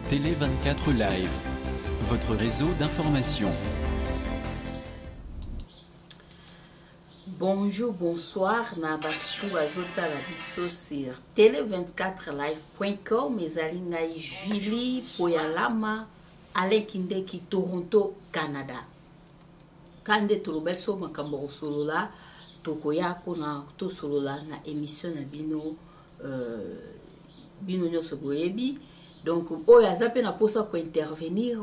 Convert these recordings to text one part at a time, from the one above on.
Télé 24 Live, votre réseau d'information. Bonjour, bonsoir, Nabatu Azota Labiso sur télé24live.com, mes alingai Julie Poyalama, Alekindeki Toronto, Canada. Kande Tolobeso Makamboro Solola, Tokoya Pona To Solola, na émission na Bino Nyosoboyebi. Donc, oya zape na posa ko intervenir,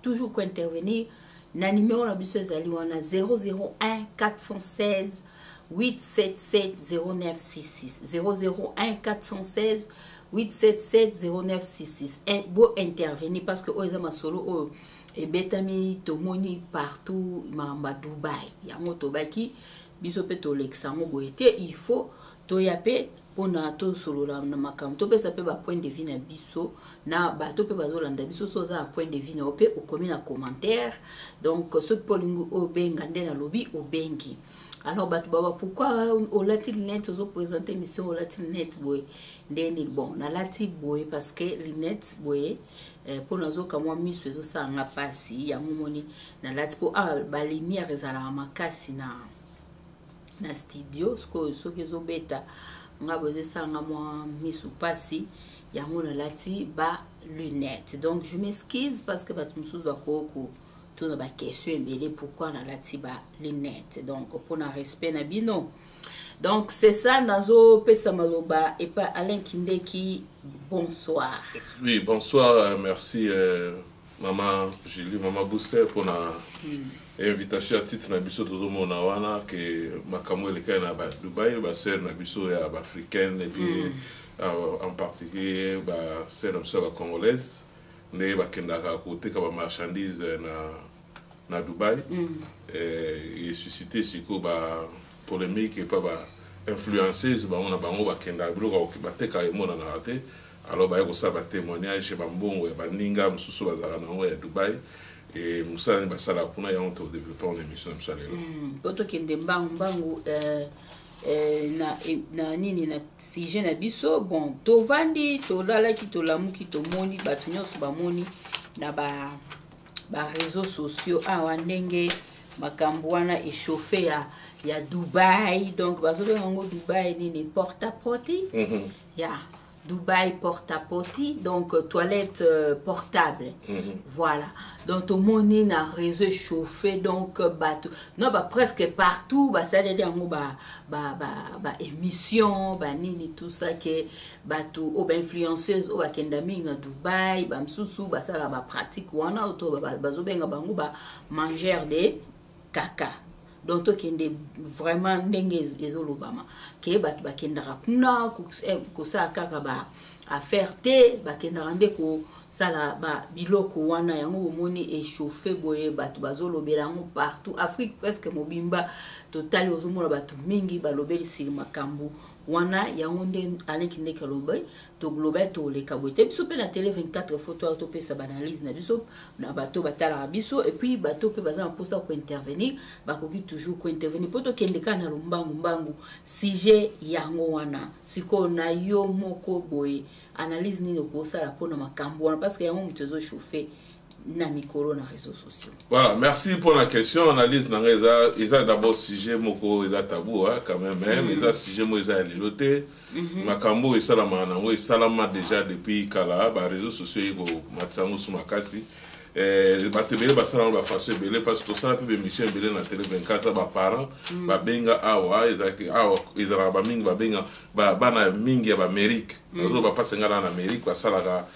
toujours ko intervenir. Na numéro na biso ezali wana 001 416 877 0966 001 416 877 0966. Bo intervenir parce que oya ma solo e betami tomoni partout ma Dubaï. Ya moto baki biso pe to l'examo boete il faut to yape pona to solo la na makam to pe sape ba point de vue na biso na ba to pe bazolanda biso so za point de vue na ope o komi na commentaire. Donc ce que polingo o benga ndena lobi o bengi. Alors batu baba pourquoi au latin net ozo présenter mission au latin net boy ndeni bon na lati boy parce que linet boy pona zo kamwa miso zo sa nga pasi ya momoni na lati po ba lumière ezala makasi na studio ce que zo beta nga boze sanga moi misu pasi ya mona lati ba lunettes. Donc je m'excuse parce que batumsu ba koko to na ba question embele pourquoi na lati ba lunettes. Donc pour na respect na bino. Donc c'est ça nazo pesa maloba et pas Alain Kindeki. Bonsoir. Oui, bonsoir, merci maman Julie, maman Bousset pour la invitation à titre na biso todo mona wana que makamwe le kana ba Dubaï ba ser na biso ya ba africaine et puis en particulier ba ser na biso ba congolaise ne ba kenda ka côté ka ba marchandise na Dubaï et suscité siko ba polémique et pas ba influenceuse ba on a ba ngo ba kenda biloko ba teka e mona na raté. Alors ba ko sa ba témoignage chez ba mbongo ya ba ninga mususu bazala na ngo ya Dubaï. Et Moussa Basala kuna ya on to développer une émission comme ça là. Oto kende mbangu na nini na sujet na biso bon to vandi to lala ki to lamuki to moni batu nyonso ba moni na ba réseaux sociaux ndenge makambo wana échauffé ya Dubaï. Donc bazobe ngo Dubaï nini porte à porte ya Dubaï porte-à-porte, donc toilette portable. Voilà. Donc tout le monde est dans réseau chauffé, donc bateau. Non, bah presque partout, bah ça veut émission, bah nini tout ça que bateau, ou influenceuse, ou kendami na Dubaï, bah msusu, bah ça là bah pratique ou ana auto bah zobenga bango bah manger des caca. Donc to kende vraiment ndenge ezolobama ke batu bakendaka kuna ko sa kaka ba affaire te bakendaka nde ko sala ba biloko wana yango omoni échauffé boye batu bazolobela ngo partout Afrique presque mobimba total ozomona batu mingi balobeli siri makambo wana yango nde aleki nde kalobai to global to le kabote biso pe na télé 24 photo to pe sa banalise na biso na bato batala biso et puis bato pe baza pour ça ko intervenir bakoki toujours ko intervenir poto kende kana mbangu sujet yango wana siko na yo moko boye analyse nini ko sala pona makambo wana parce que yango mtezo chauffer na mikolo na réseaux sociaux. Voilà, merci pour la question. Analyse na eza d'abord sujet moko eza tabou quand même eza sujet mo eza liloté makambo esalama nango esalama déjà depuis kala ba réseaux sociaux ko matsango sumakasi batebele basala ba façon belé parce que ça peut émission belé na télé 24 ba parents ba benga awa ezara ba mingi ba benga ba bana mingi ya ba Amérique ozo ba pasenga na Amérique ba sala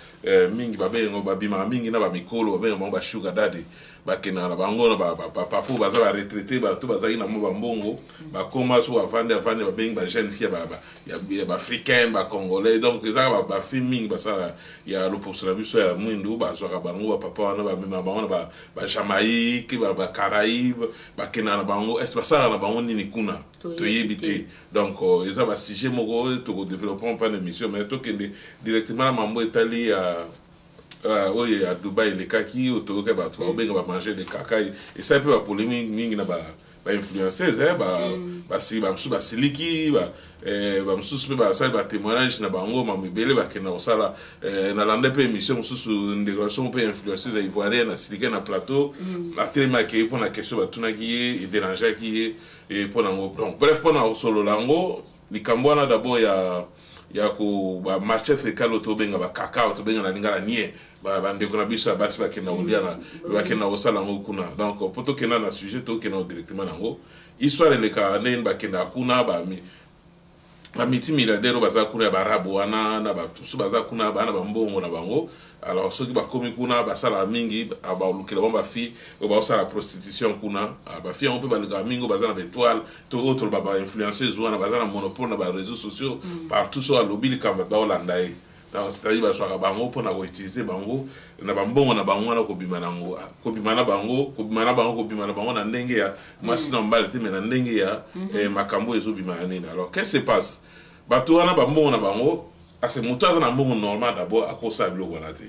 mingi ba benga ba bima mingi na ba mikolo ba benga ba sugar daddy ba kena na bango na ba papu ba za retraité ba to ba za ina mo ba mbongo ba koma so avande ba benga ba jeune fille ba africaine ba congolais. Donc ezara ba fille mingi ba sala ya l'opposition biso ya mwindu ba zo ka bango ba papa na ba mema bango ba Jamaïque ba Caraïbes ba kena na bango est ba sala na bango nini kuna to yebite. Donc ezara ba sujet moko to développer pas l'émission mais to kende directement mambo etali oui, à Dubaï, les kaki, autour de ba manger des caca et ça peut pas polémique mingi na ba influenceuse bamisusu basiliki bamisusu mpe basali batémoignage na bango mamebele bakenda kosala nalanda mpe émission mosusu ndécoration mpe influenceuse ya ivoirienne asiliki na plateau atelemi akei mpona question batunaki ye edérangeaki ye mpona yango donc bref mpona kosolola yango likambo wana d'abord ya ko marché fécal tobenga bakakao tobenga na lingala nie bandeko na biso ya basi bakenda kolia na bakenda kosala yango kuna donc po tokenda na sujet tokenda directement nango histoire eleka ndeni bakenda kuna bamultimilliardaire baza kuna ya barabu wana na batusu baza kuna bana bambongo na bango alors soki bakomi kuna basala mingi balukela bango bafille oyo baosala prostitution kuna bafille yango mpe balukaka mingi oyo baza na baétoile to oyo toloba bainfluenceuse wana baza na monopole na baréseaux sociaux partout so alobi likambo baolanda ye c'est-à-dire baswaka bango mpona koutilize bango na bambongo na bango wana kobima na bango na ndenge ya mwasi na mobali te me na ndenge ya makambo ezobima na nini alors qu'est-ce qui se passe bato wana bambongo na bango ase moto aza na mbongo normal d'abord akosala biloko wana te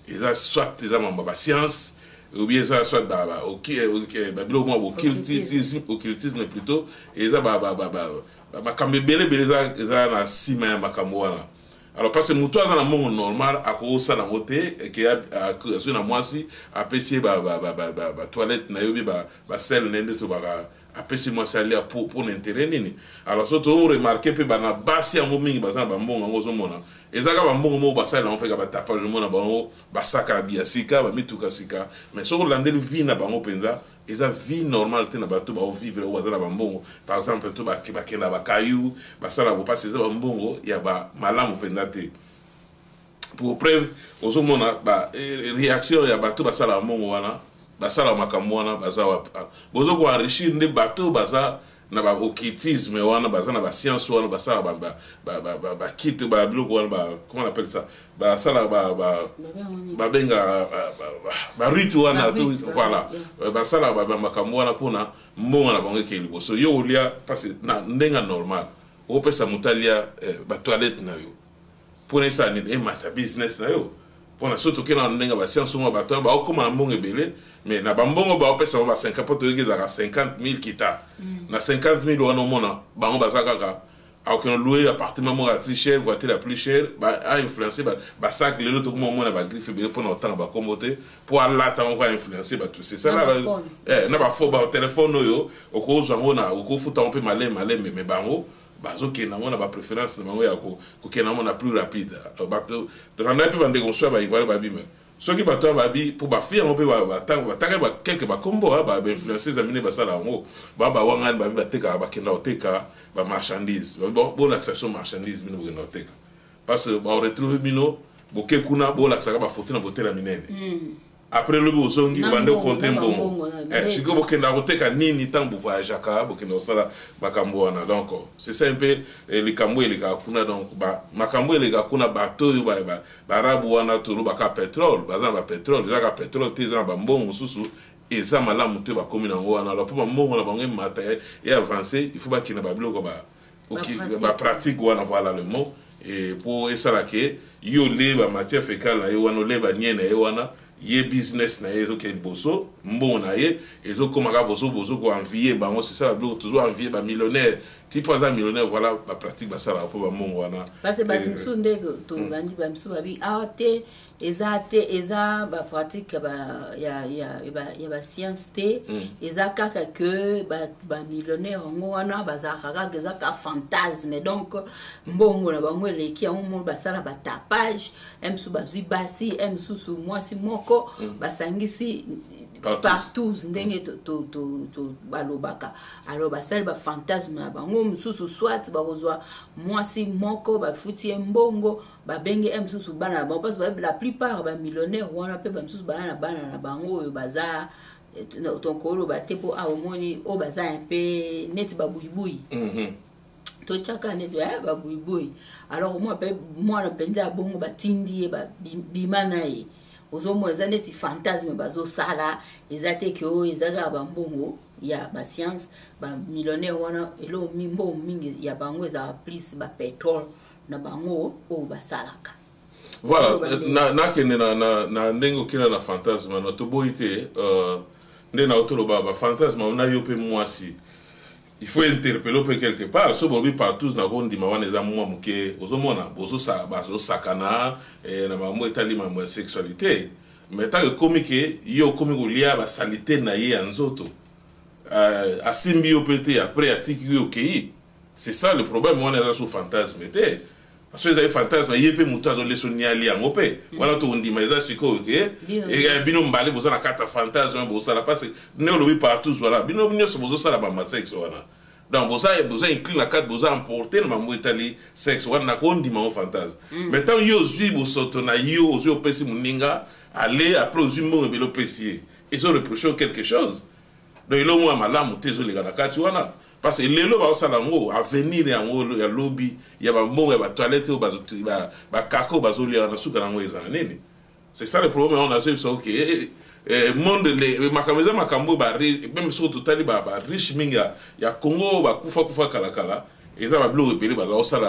eza soit eza mamba bascience ou bien eza soit babiloko mwa occultisme plutôt eza makambo ebelebele eza na nsima ya makambo wana. Alors parce que mutu aza na mbongo normal akosala yango te azwi na mwasi apesi toilette na yo bi basele nende to apesi mwasi alia pour n'intérêt nini. Alors so to remarqué mpe bana basi yango mingi baza na bambongo yango ozomona ezaka bambongo moko basala yango mpe batapage mona bango basaka bia sika bamituka sika mais soko olandeli vie na bango mpenza eza vie normale te na bato baovivre oyo baza na bambongo par exemple to bakenda bakayu basala bopasi eza bambongo ya bamalamu mpenza te pour preuve ozomona réaction ya bato basala bambongo wana basala makambo wana baza bozo ko enrichir nde bato baza na ba occultisme wana baza na ba science wana basala ba kit ba biloko wana comment on appelle ça basala benga ba rite wana tout voilà basala makambo wana pona mbongo na bango ke liboso yo olia parce na ndenga normal opesa mutalia ba toilette na yo pona ça ni masa business na yo pona soto ke na ndenga ba science mo bato ba okoma na mbongo ebele mais na bambongo ba opesa ba 50 poto yezaka 50,000 kita na 50,000 wana mona bango bazaka ka aucun louer appartement mo la plus cher voiture la plus chère a influencer ba sac le loto mo na ba griffe ebele pona otanga ba komote pour alla tango ka influencer ba tout c'est ça là na ba fo ba téléphone yo okozwa ngona okofuta on peut malé mais bango bazo kena ngona ba préférence na bango ya ko kena ngona plus rapide ba randa pe bande konso ba ivoire ba bima soki bato babi pour ba fille on peut ba tanga ba quelque ba combo ba influencer amine ba sala ngo ba wangani ba bateka ba kena oteka ba marchandise bon l'accession marchandise bino bino oteka parce que ba retrouver bino boke kuna bo l'accession ba photo na botel minene après le bozongi bande compter mbongo siko bokenda koteka nini tango voyageaka bokenda osala makambo wana donc c'est ça un peu likambo eleka kuna donc makambo eleka kuna bato yo barabu wana tolo baka pétrole bazana ba pétrole zaka pétrole te za ba mbongo susu eza malamu te bakomi nango wana alors pour mbongo na bango mata et avancer il faut bakina ba biloko ba pratique wana voilà le mot et pour ça que yo le ba matière fécale na yo wana le ba niena yo wana ye business na yezo ke boso mbongo na ye ezo komaka boso ko envier bango c'est ça ba toujours envier ba millionnaire type za millionnaire voilà ba pratique ba sala po ba mbongo wana parce ba msu ndezo to bandi ba msu babi ate eza ba pratique ya science te eza kaka que ba millionnaire ngo wana bazaka eza ka fantasme donc mbongo na bango eleki mo basala ba tapage msu bazui basi msu su mwasi moko basangisi partout ndenge to balobaka alors basala ba fantasme na bango msusu soit bazwa mwasi moko bafuti mbongo babenge msusu bana ba parce que la plupart ba millionnaires wana pe ba msusu bana na bango baza tonkolo batepo a omoni o baza un peu net ba buibui to chaka net ba buibui alors moi na penza bongo batindi ba bimanaye ozomo eza neti fantasme bazo sala ezate ke o ezaga ba mbongo ya ba science ba millionnaire wana elo mimbo mingi ya bango eza plus ba pétrole na bango o basalaka voilà na kene na ndengo kina na fantasme na to boite nde na otoloba ba fantasme on a yo pe moi si il faut interpeller quelque part so bobi partout na gondi ma wana za moi muke ozomona bozo sa bazo sakana na mamu etali mamu sexualité mais tant que comique yo komi kolia ba salité na ye anzoto asimbi yo pété après atiki yo kei. C'est ça le problème, on est dans ce fantasme. Parce que les fantasmes, il y a des gens qui ont des niali en OP. Voilà, tout le monde dit, mais c'est quoi, ok? Et bien, on va aller dans la carte fantasme, on va passer. Nous, on va partout, voilà. Bien, on va se faire la sexe, voilà. Donc, vous avez inclus la carte, vous avez emporté le mamou itali sexe, voilà, on dit, mais fantasme. Mais tant que vous avez vous sortez, vous avez pesé mon ninga, allez, après, vous avez vous avez pesé. Ils ont reproché quelque chose. Donc, ils ont malade, vous avez les gars, voilà. Parce que les lois au à venir il y a lobby, il y a des toilettes, il y a des caco, c'est ça le problème. On a dit ok, monde les makameza makambo même sur total riche minga, il y a Congo, kufa kala. Et ça va bloquer les bagages au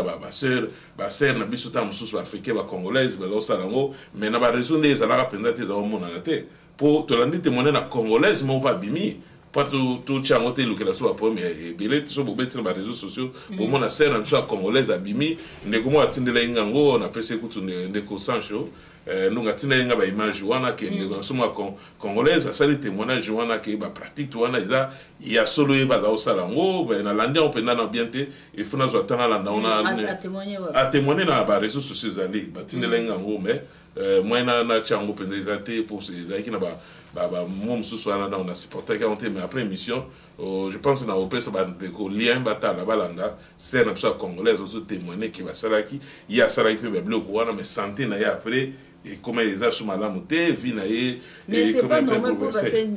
ba sœur na biso tam sous africain ba congolaise ba salango mais na ba raison des ala pendate za monde na te pour te rendre témoigner na congolaise mon pas bimi. Pas tout changote le que la soit première et belé sur bobettre les réseaux sociaux pour mon sœur en soit congolaise abimi ndeko atindela ingango on appelle ça kutu ndeko sancho nous atindela inga ba image wana ke ndeko soma congolaise ça les témoignages wana ke ba pratique wana il y a solo ba za osalango ba na landi on penda na bienté il faut na zotana landa on a témoigner na ba réseaux sociaux ali ba tindela ingango mais moi na chango penda izate pour ces qui na ba moi on a supporté mais après émission je pense que na OP ça va de lien batala balanda c'est une personne congolaise aussi témoigner qui va salaki il y a salaki peut bloquer wana mais santé na ya après et comment les a sous madame té vie na ye mais c'est pas normal pour passer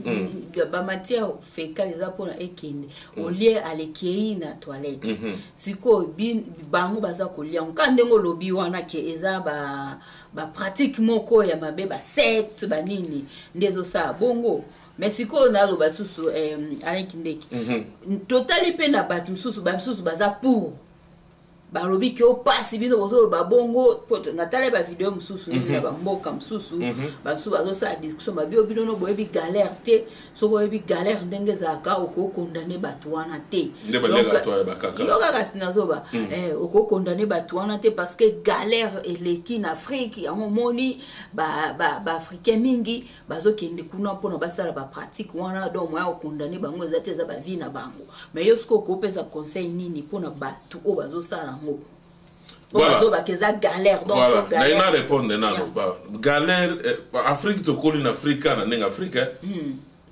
ba matière fécale les a pour ekende au lieu à l'ékei na toilette siko bin bango baza ko lia nkandengo lobi wana ke eza ba pratique moko ya mabe ba secte ba nini ndezo sa bongo mais siko na lo basusu alekindeki totali pe na batu msusu baza pour balobi ke opasi bino bozo ba bongo natale ba video msusu na ba mboka msusu ba msusu bazo sa discussion ba bio bino no boyebi galère te so boyebi galère ndenge za ka oko condamner batu wana te donc yo kaka sinazoba oko condamner batu wana te parce que galère eleki na Afrique ya moni ba africain mingi bazo kende kuna pona basala ba pratique wana donc moi oko condamner bango ezate za ba vie na bango mais yo sko ko pesa conseil nini pona batu o bazo sala voilà. Galère donc voilà. Galère. Na répondre na galère Afrique to koli na Africa na nenga Afrique.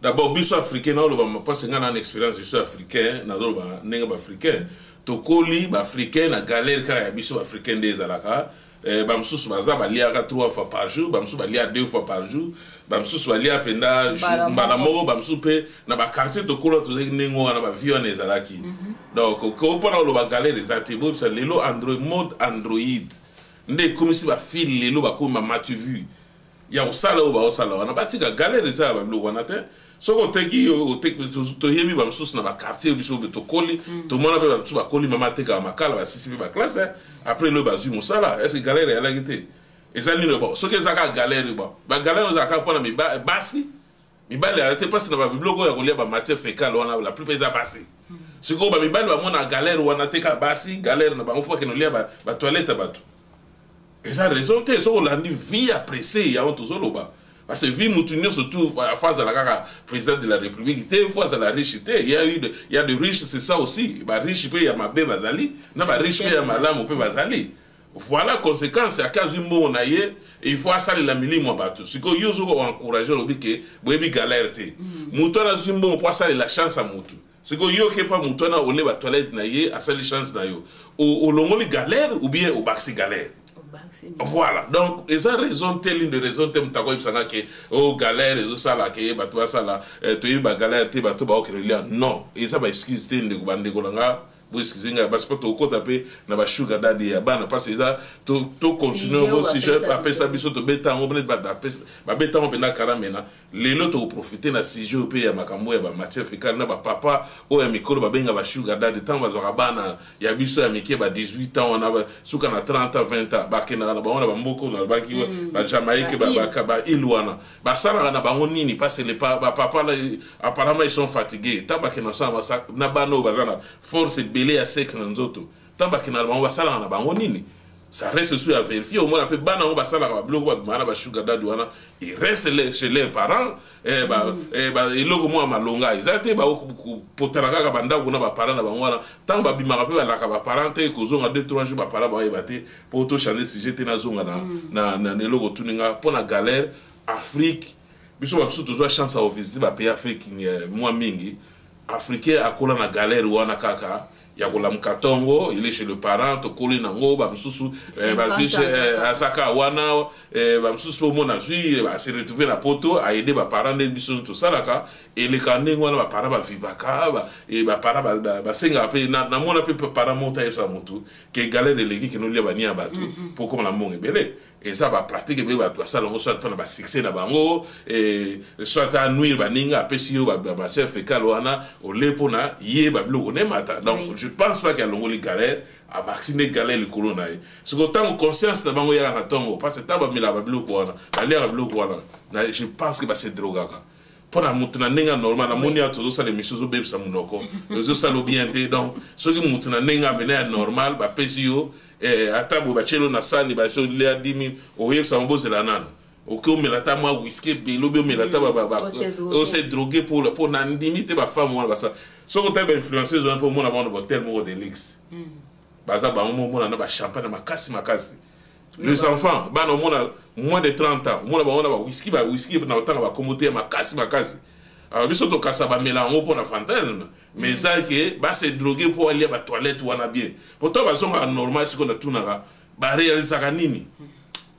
D'abord biso africain na lo ba pas ngana na expérience je suis africain na lo ba nenga ba africain to koli ba africain na galère ka ya biso africain des alaka bamsusu baza baliaka 3 fois par jour bamsusu balia 2 fois par jour bamsusu balia penda mbala moko bamsusu pe na ba quartier to kola to nengo na ba vion ezalaki donc ko pona lo ba galère ezate bo ça lelo mode android nde komisi ba fil lelo ba ko mama tu vu ya osala o ba osala wana batika galère za ba lo wana te soko teki to yebi bamsusu na ba quartier biso to koli to mona be bamsusu ba koli mama teka makala ba sisi ba classe après le bazu musala est-ce que galère ya la gité ezali no bon ce que ça ka galère ba galère za ka pona mi basi mi bale arrêter parce na ba bibliogo ya kolia ba matière fécale wana la plupart za basi ce ko ba mi bale ba mona galère wana teka basi galère na ba ngofo ke no lia ba toilette batu eza raison te so la ni vie appréciée ya on to solo ba parce que vie moutunio surtout à phase à la président de la République était fois à la richité il y a de riches c'est ça aussi ba riche pe ya mabe bazali na ba riche pe ya malamu pe bazali voilà conséquence à cas mo na ye il faut asali la milimo batu siko yozo ko encourager lobike boyebi galère te mutona zimbo pour asali la chance à mutu siko yo ke pa mutona ole ba toilette na ye asali chance na yo au longoli galère ou bien au baxi galère. Voilà, donc, et ça raison telle une raison telle que oh galère, et ça là, que bateau ça là, tu es galère, tu bateau ba non, et ça va excuse telle de bandegolanga, bo excusez nga parce que to ko tapé na ba sugar daddy ya bana parce que ça to continuer bo si je appelle ça biso to beta ngo peut ba beta ngo pena karamena lelo to profiter na sujet pe ya makambo ya ba matière fécale na ba papa o ya mikolo ba benga ba sugar daddy tant ba zoka bana ya biso ya mike ba 18 ans on a suka na 30 ans 20 ans ba kena na ba on ba mboko na ba ki ba Jamaïque ba ilwana ba sala na bango nini parce les papa là apparemment ils sont fatigués tant ba kena ça na bano ba na force belé à sexe na nzoto tant ba kena bango ba sala na bango nini ça reste sur à vérifier au moins un peu bana on ba sala ba bloco ba mara ba sugar daddy wana il reste chez les parents et logo moi malonga izate ba potaraka ka banda kuna ba parents na bango wana tant ba bimaka pe ba la ka ba parents te ko zonga 2-3 jours ba parents ba yebate pour to changer sujet te na zonga na logo tuninga pour na galère Afrique biso ba surtout zo chance à visiter ba pays Afrique moi mingi africain akola na galère wana kaka ya kola mkatongo il est chez le parent to koli nango ba msusu ba zui asaka wana ba msusu po mona zui ba se retrouver na poto a aider ba parents de biso to salaka et les kanengo wana ba parents ba vivaka ba et ba parents ba senga pe na mona pe parents monta esa mutu ke galère leki ke no lia ba nia batu pour comme la monge belé et ça va pratiquer be ba ça longo soit na ba succès na bango et soit à nuire ba ninga pesio ba chef fécal wana au lepona yé ba blo ne mata donc je pense pas qu'il y a longo les galères à vacciner galère le corona ce que tant conscience na bango ya na tongo parce que taba mila ba blo wana ba lera blo wana je pense que ba c'est drogaka pour la mutuna nenga normal la monia tozo sa les missions au bebsa munoko zo sa lo bien te donc ce qui mutuna nenga bena normal ba pesio atabu bachelo na sani ba so le 10000 o yesa mboze la nana o ko melata moi whisky belo be melata ba o se droguer pour na limite ba femme wala ça so ko tebe influencer zo pour mona ba hotel mo de luxe ba za ba mo mona na ba champagne makasi les enfants ba no mona moins de 30 ans mona ba whisky na otanga ba commoter makasi alors biso to kasa ba melango pour na fontaine mais ça que ba se droguer pour aller ba toilette wana bien pourtant ba zonga normal ce qu'on a tunaka ba réaliser nini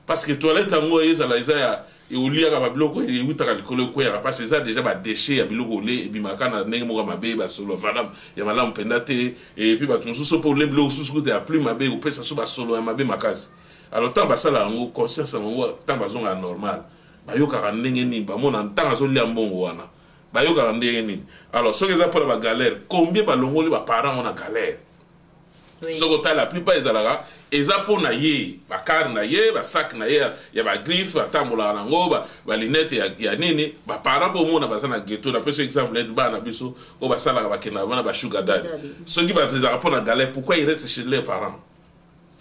parce que toilette ngo yeza la isa et olia ka ba bloko et utaka likolo ko ya parce que ça déjà ba déchet ya biloko le et bimaka na ndenge mo ka mabe ba solo madame ya malamu pendate et puis ba tunso pour les bloko susu ko ya plus mabe ou pesa so ba solo ya mabe makasi alors tant ba sala ngo conscience ngo tant ba zonga normal ba yoka ndenge ni ba mona ntanga so lia mbongo wana ba yoka ndenge ni alors ce que ça pour la galère combien ba longoli ba parents on a galère ce que la plupart des alara eza pour na ye ba car na ye ba sac na ye ya ba griffe atamula na ngo ba linette ya nini ba parents pour mona ba sana ghetto na par exemple les ba na biso ko ba sala ba kena ba sugar daddy ce qui ba pour la galère pourquoi il reste chez les parents.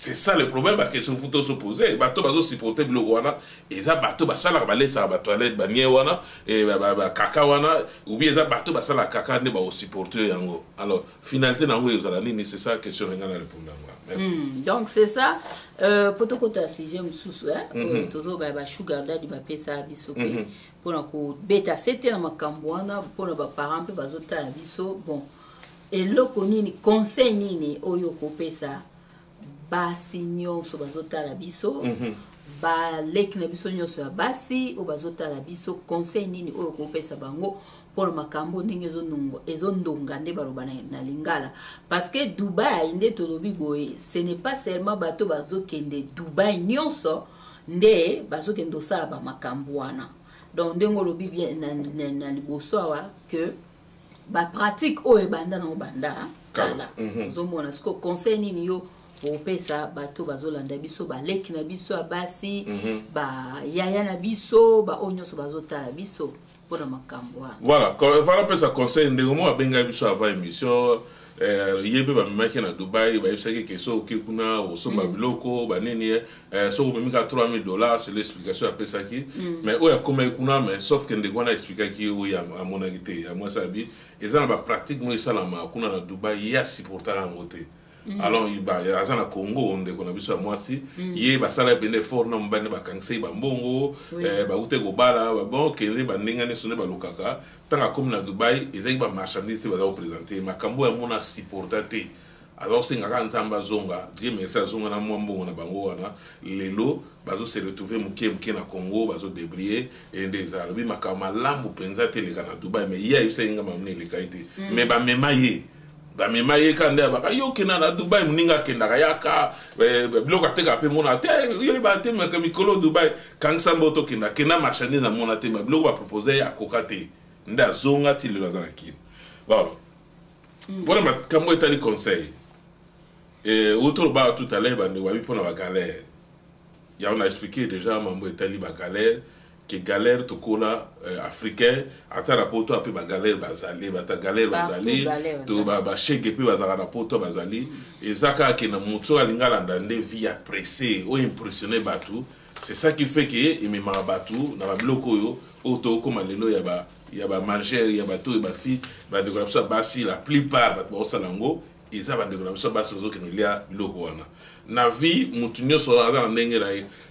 C'est ça le problème, parce que si vous vous opposez, bateau bazo supporter le wana, et ça bateau basala balé ça ba toilette ba nie wana et ba kaka wana ou bien ça bateau basala kaka ne ba supporter yango. Alors finalité nango ezala nini c'est ça question ngana répondre moi. Merci. Donc c'est ça poto kota si j'aime sous toujours ba sugar daddy ba pesa biso pe pour na ko beta c'était na makambo wana pour na ba parents pe bazota biso bon et loko nini conseil nini oyo ko pesa basi nyonso bazotala biso ba leki na biso nyonso ya basi o bazotala biso conseil nini oyo kopesa bango pour makambo ndenge ezondonga nde baloba na lingala parce que Dubaï nde tolobi boye ce n'est pas seulement bato bazokende Dubaï nyonso nde bazokende osala ba makambo wana donc ndengo lobi bien na liboso awa que ba pratique oyo banda na banda kala zomona ce conseil nini yo pour pesa bato bazolanda biso ba leki na biso abasi ba yaya na biso ba onyoso bazotala biso pour makambo voilà pesa conseil ndenge mo abenga biso avant émission yebe ba maki na Dubaï ba yebisaki ke so okikuna osomba biloko ba nini so ko memika $3000 c'est l'explication à pesa ki mais oya koma ikuna mais sauf que ndeko na expliquer ki oya amona gite ya moi sabi ezana ba pratique mo isalama kuna na Dubaï ya supporter ngote. Alors il va à na Congo on déconne biso moi si yé ba sala bene fort na mbane ba kansei ba mbongo ba ute go bala ba bon kele ba ninga ne sone ba lukaka tanga comme na Dubaï ezaki ba marchandise ba za présenter makambo ya mona supporter alors c'est ngaka nzamba zonga Dieu merci zonga na mbongo na bango wana lelo bazo se retrouver muke na Congo bazo débrier et des arabi makama lambu penza te le kana Dubaï mais ya ibse nga mamne le kaite mais ba memaye bamema ye kande baka yo kena na Dubai muninga kenda kayaka biloko ateka pe mona te yo ba te maka mikolo Dubai kangsa mboto kena marchandise na mona te biloko ba proposer ya kokate nda zonga ti le bazana kin voilà pour ma kambo etali conseil autour ba tout à l'heure bande wa bi pona ba galère ya on a expliqué déjà mambo etali ba galère que galère to kola africain ata rapport après ba galère bazali bata galère bazali to ba chege pe bazala rapport bazali et zaka ke na muto alingala ndande via pressé ou impressionner batu c'est ça qui fait que il me marabatu na ba bloko yo auto comme lelo ya ba manger ya ba to ba fi ba de ça basi la plupart ba bo salango ils avaient de ça basi zo ke no lia bloko wana na vie mutunyo so azana ndenge la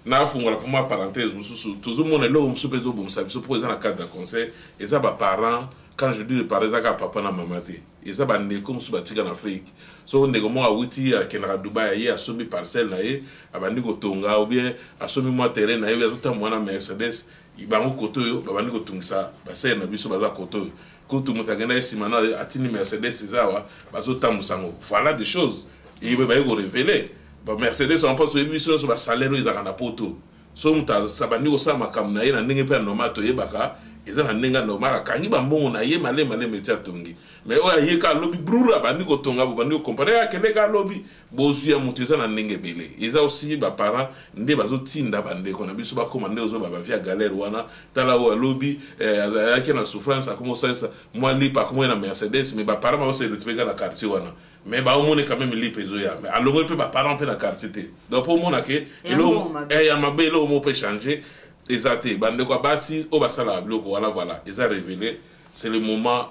na fungola pour moi parenthèse mususu toujours mon elo musu peso bom sabi so pour na cadre de conseil et ça ba parents quand je dis les parents ça papa na maman te et ça ba ndeko musu batika en Afrique so ndeko mo awuti kenra Dubai ye asomi parcelle na ye abandi ko tonga ou bien asomi mo terrain na ye azota mwana Mercedes ibango koto yo babandi ko tungisa ba se na biso baza koto koto mutagena esimana atini Mercedes zawa bazota musango voilà des choses et ba yo révéler Mercedes on pense que sur le salaire ils ont poto so muta sabani ko sama kam na yena ndenge pe normal to yebaka ezana ndenge normal kangi ba mbongo na ye male metia tongi mais o ye ka lobby brura bandi ko tonga bandi ko comparer akene ka lobby bozu ya mutu ezana ndenge bele eza aussi ba parents nde bazo tinda bande ko na biso ba komande ozo ba via galère wana tala o lobby yake na souffrance akomo ça moi lipa comme na Mercedes mais ba parents ba se retrouver dans la quartier wana mais ba omone quand même li peso ya mais alongo pe ba parents pe na quartier te donc pour mona ke elo ya mabelo mo peut changer exacté bande ko basi o basala bloko voilà ils a révélé c'est le moment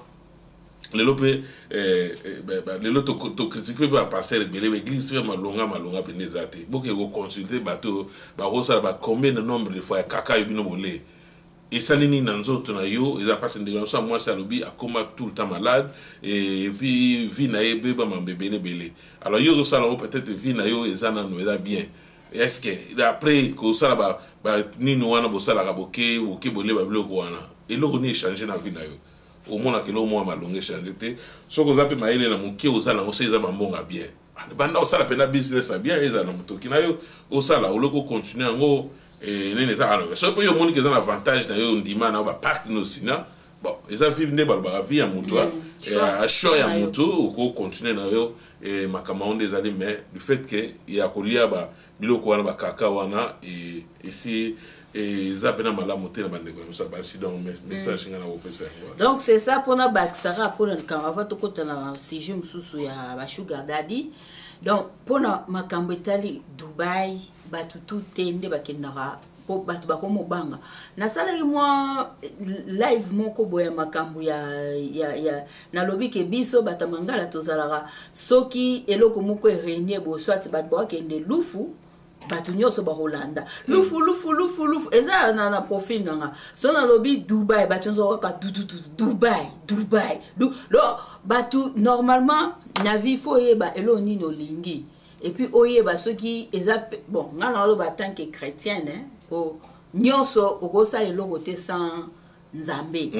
les lopé les loto critiquer ba passer belé l'église fait malonga pe exacté beaucoup ko consulter bateau ba rosa ba combien de nombre de fois kaka yobino bolé et salini nanzoto na yo ils a passé de ça moi ça lobby a comme tout le temps malade et puis vie na ebe ba mambebe belé alors yo ça peut-être vie na yo ezana no eza bien est-ce que après que ça ba ni no wana bo sala ka boke ou ke bolé ba bloko wana et lo ni changer na vie na yo au moins que lo mo malonga changer te so ko zape maile na muke o sala ngo se eza ba mbonga bien banda o sala pena business bien eza na mutoki na yo o sala o loko continuer ngo nene ça alors so pour yo moni que ça un avantage na yo ndima na ba parti no sina bon eza vie ne ba vie ya muto a show ya muto ko continuer na yo et makamao des allées mais du fait que il y a kolia ba biloko wana ba kaka wana et ici et zapena malamu te na bandeko so ba si donc message ngana ko pesa donc c'est ça pour na baksara pour na kamava to kotana sujet mususu ya ba sugar daddy donc pour na makambo etali Dubai batutu tende bakendara po batu bakomo banga na salaki moi live moko boya makambo ya na lobi ke biso batamangala tozalaka soki eloko moko renier bo soit bat bo kende lufu batu nyoso ba Holanda lufu eza na profil nanga so na lobi Dubai batu nzo ka Dubai do batu normalement na vie fo yeba elo ni no lingi et puis oyeba soki eza bon ngana lo ba tant que chrétien hein pour nyoso okosa eloko te sans nzambe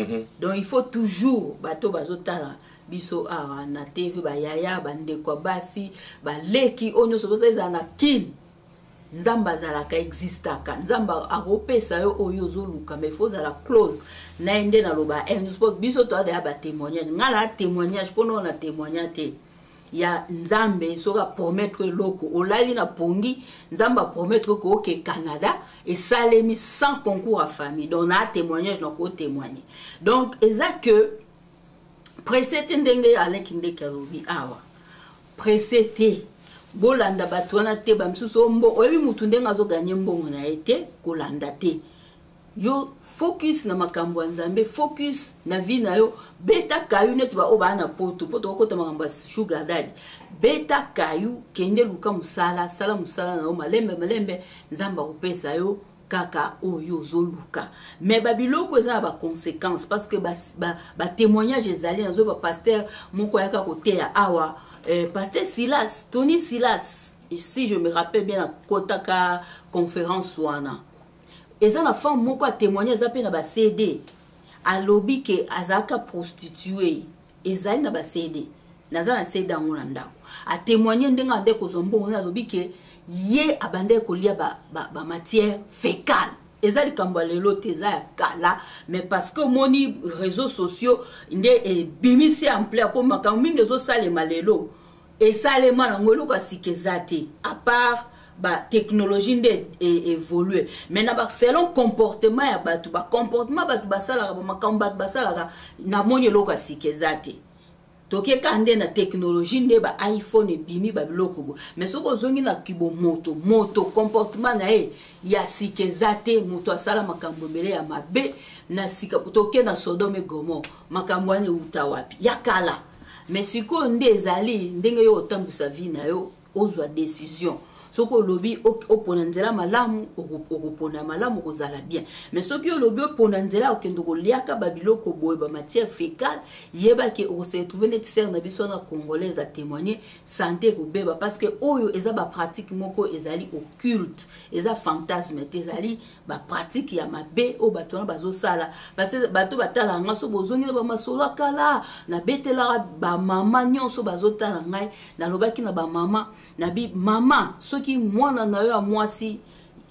donc il faut toujours bato bazotala biso na TV ba yaya bande ko basi ba leki onyoso bosa eza na kin nzamba zalaka existaka nzamba akopesa yo oyo zoluka mais faut la close na ende na loba sport biso to da ba témoignage ngala témoignage pono na témoignage te ya nzambe soka promettre loko olali na pongi nzamba promettre ko ke Canada et salemi sans concours à famille donc na témoignage donc ko témoigner donc exact que précédent ndenge avec ndeke lobi awa précédent bolanda batwana te bamsuso mbo oyebi mutu ndenga zo gagner mbongo na ete kolanda te yo focus na makambo ya nzambe focus na vie na yo beta kayu neti ba oba na poto okota makambo sugar daddy beta kayu kende luka musala sala musala na yo malembe nzamba kopesa yo kaka oyo zoluka mais babiloko eza ba conséquences parce que ba témoignage ezali nzo ba pasteur moko yaka koteya awa pasteur Silas Tony Silas si je me rappelle bien na kotaka conférence wana eza na femme moko a témoigné eza pe na ba CD alobi ke azaka prostituée ezali na ba CD naza na se dango na ndako a témoigner ndenga nde ko zombo na lobi ke ye abande ko lia ba matière fécale ezali kamba lelo te za ya kala mais parce que moni réseaux sociaux nde bimisi en plein pour makambo mingi zo salema lelo et salema na ngolo ka sikezate à part ba technologie nde évoluer maintenant ba selon comportement ya batu ba comportement batu basala ba makambo batu basala na moni lo ka sikezate toke kande na technologie nde ba iPhone e bimi ba biloko bo mais soko zongi na kibo moto comportement na ya sikezate moto asala makambo mele ya mabe na sika toke na Sodome Gomorrhe makambo ane uta wapi ya kala mais siko nde ezali ndenge yo otambusa vie na yo ozwa décision soko lobi opona nzela malamu okopona malamu kozala bien mais soki lobi opona nzela okendo koliaka babiloko boye ba matière fécale yeba ke o se trouver net ser na biso na congolaise a témoigner santé ko beba parce que oyo eza ba pratique moko ezali occulte eza fantasme ezali ba pratique ya mabe o bato na bazo sala parce que bato batala nga so bozongi ba masolo kala na betela ba mama nyonso bazotala ngai na lobaki na ba mama na bi mama soki mwana na yo a mwasi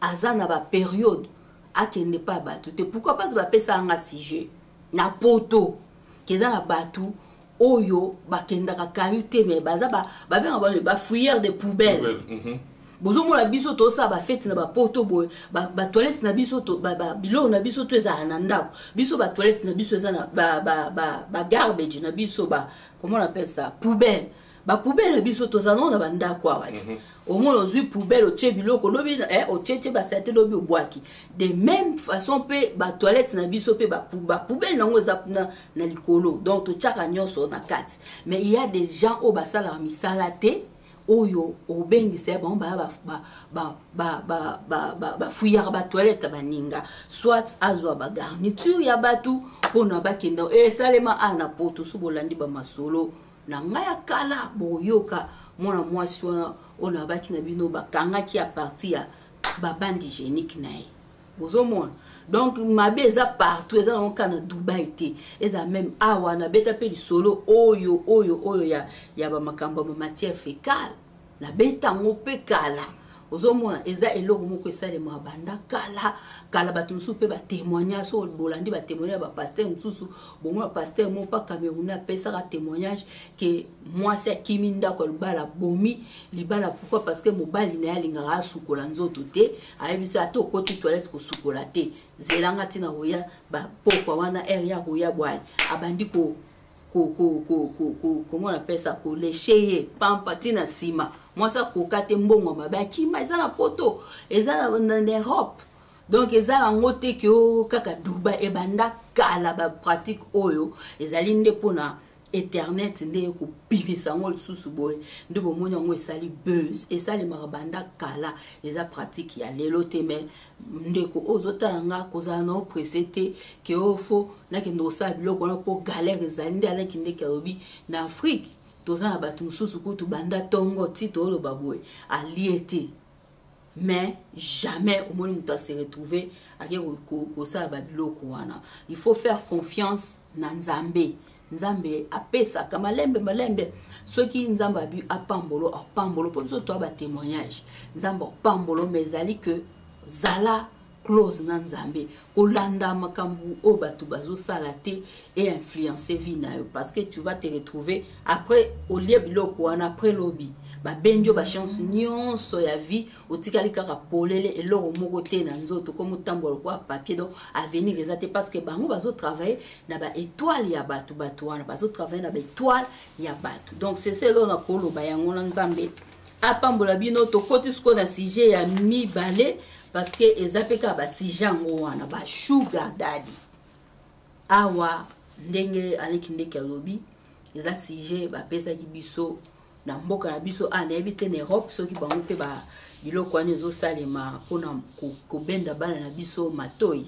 azana ba période akende pa batu te pourquoi pas ba pesa nga sujet na poto keza na batu oyo bakenda ka kayute mais baza ba benga ba fouilleur de poubelles bozo mo la biso to sa ba fête na ba poto boy ba toilette na biso to ba bilo na biso to eza na ndako biso ba toilette na biso eza na ba garbage na biso ba comment on appelle ça poubelle ba poubelle biso to za non na banda kwa wati au moins ozui poubelle o biloko lobi o tchete ba sate lobi o boaki de même façon pe ba toilette na biso pe ba poubelle nango za na likolo donc to tchaka nyonso na kati mais il y a des gens au basala misalate oyo obengi se bon ba fouillard ba toilette baninga soit azwa ba garniture ya batu pona ba kenda salema ana poto so bolandi ba masolo na ngaya kala boyoka mwana mwasi ona baki na bino bakanga ki a partir ba bande hygiénique nae bozomona donc mabe eza partout eza na kana Dubai te eza même awa na beta pe solo oyo ya ba makambo ma matière fécale na beta ngope kala ozomona eza eloko moko esale ma banda kala batu nsupe ba témoignage so bolandi ba témoignage ba pasteur nsusu bomona pasteur mo pa Cameroun a pesa ka témoignage que moi c'est kiminda ko bala bomi libala pourquoi parce que mobali na yalinga ra sukola nzoto te ayebisa ato koti toilette ko sukola te zelanga tina roya ba pokwa wana area roya bwali abandi ko comment on appelle ça ko lécher pampatina sima moi ça ko kate mbongo mabaki ma eza na poto eza na Europe donc eza la ngote ke o kaka Dubai e banda kala ba pratique oyo ezali nde pona internet nde ko bibisa ngol susu boy nde bomoni ngo esali buzz esali marabanda kala eza pratique ya lelo te mais ndeko ozotala nga kozala na presete ke ofo na kendo sa biloko na ko galère ezali nde ala kinde karobi na Afrique tozana batu mususu kutu banda tongo tito lo baboy aliete mais jamais au monde muta se retrouver avec ko sa biloko wana il faut faire confiance na Nzambe apesa kama malembe soki Nzamba abi apambolo pour so to ba témoignage Nzamba pambolo mezali que zala close na Nzambe kolanda makambu o batu bazo salate et influencer vie na yo parce que tu vas te retrouver après au lieu biloko wana après lobby ba benjo ba chance nyonso ya vie otikali kaka polele eloko moko te na nzoto comme tambolo kwa papier donc avenir ezate parce que bango bazo travailler na ba étoile ya batu wana bazo travailler na ba étoile ya batu donc c'est cela na kolo ba yango na Nzambe apambola bino to koti sko na sujet ya mibale parce que ezapeka ba sujet ngo wana ba sugar daddy awa ndenge aleki ndeke lobi eza sujet ba pesa ki biso na mboka na biso na ebite na Europe soki bango pe ba biloko wana ezo salema pona ko benda bana na biso matoi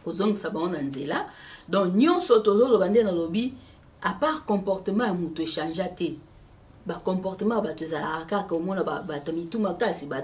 kozongisa bango na nzela donc nyonso tozoloba nde na lobi à part comportement ya muto échange te ba comportement ba tozala kaka omona ba tamituma kasi ba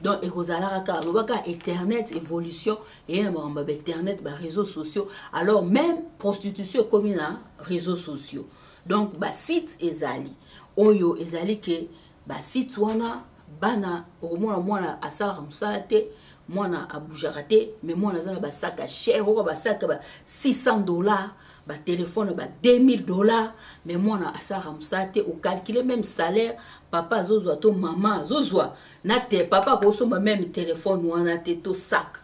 donc ekozala kaka lobaka internet évolution et na mamba ba internet ba réseaux sociaux alors même prostitution comme na réseaux sociaux donc ba site ezali oyo ezali ke ba site wana bana omona mwana asala musala te mwana abujaka te mais mwana zana ba sac à cher ou ba sac ba $600 ba téléphone ba $2000 mais mwana asala musala te ou calculer même salaire papa zozwa to maman zozwa na te papa ko somba même téléphone wana te to sac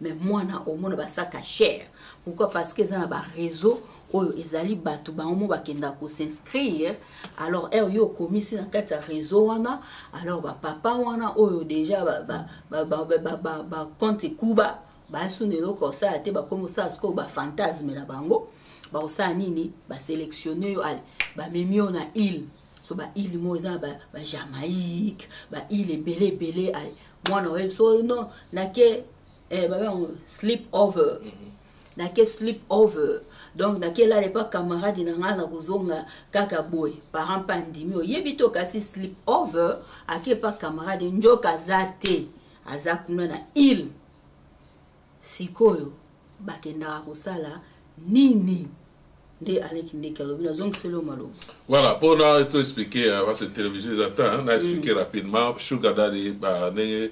mais mwana omona ba sac à cher pourquoi parce que zana ba réseau oyo ezali bato bango bakenda ko s'inscrire alors yo komisi na kati ya réseau wana alors ba papa wana oyo déjà ba compte kuba ba sunelo ko ça ate ba comme ça ce ko ba fantasme na bango ba ça nini ba sélectionner yo ale ba memio na île so ba île mo eza ba Jamaïque ba île belé ale mwana oyo so non na ke ba sleep over na ke sleep over donc nakela les pas camarade na ngana kuzonga kaka boy parent pandimi oyebito kasi sleep over ake pas camarade njoka zate azakuna na il sikoyo bakenda kosala nini de avec ndekalobi zong selo malo. Voilà, pour nous tout expliquer avant cette télévision on a expliqué rapidement sugar daddy ba ne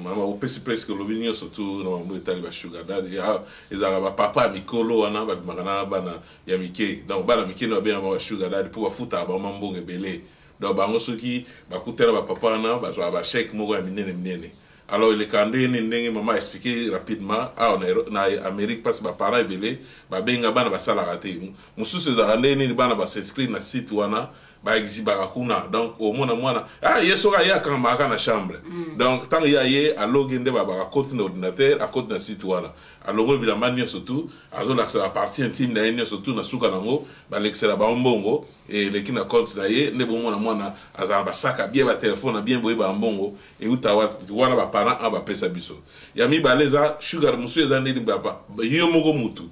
mama au presque l'opinion surtout no mo etali ba sugar daddy ya ezala ba papa mikolo wana ba magana bana ya mike donc bana mike no bien ba sugar daddy pour futa ba mambonge belé donc ba ngosoki ba kutela ba papa na ba zo ba check mo ya minene. Alors, les candidats, maman expliqué rapidement, on est en Amérique parce que les parents belé, benga bana ba sala raté. Musu ces années ni bana ba s'inscrire na site wana, ba exhiba kuna. Donc au mona yesoka ya kan maka na chambre. Donc tant ya ye a login ba côté na ordinateur, à côté na site wana. Alors ngol bilamba nyo surtout, azo la partie intime na nyo surtout na suka nango, ba l'excella ba mbongo et les kina compte na ye ne bon mona azamba saka bien ba téléphone bien boye ba mbongo et utawa wana ba parents aba pesa biso. Ya mi baleza sugar musu ezandi ni baba. Yo moko mutu.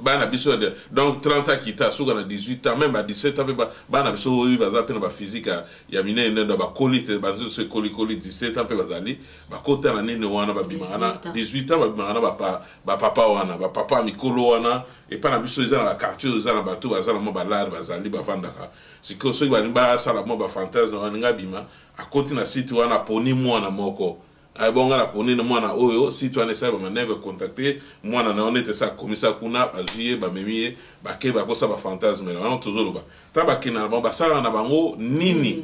Bana biso donc 30 ans kita suka na 18 ans même à 17 ans bana biso oyo baza pena ba physique ya minene ndo ba colite banzo se coli 17 ans pe bazali ba kota na nene wana ba bimana 18 ans ba bimana ba papa wana ba papa mikolo wana et pas na biso ezana ba quartier ezana ba to bazala mo balade bazali ba vandaka siko so ba nimba sala mo ba fantasme wana ngabima a koti na site wana poni mwana moko bon la poni na mwana oyo si tu anesa ba maneve contacter mwana na onete sa komisa kuna bazuye ba memie ba ke ba kosa ba fantasme na on tozolo ba tabakina ba sala na bango nini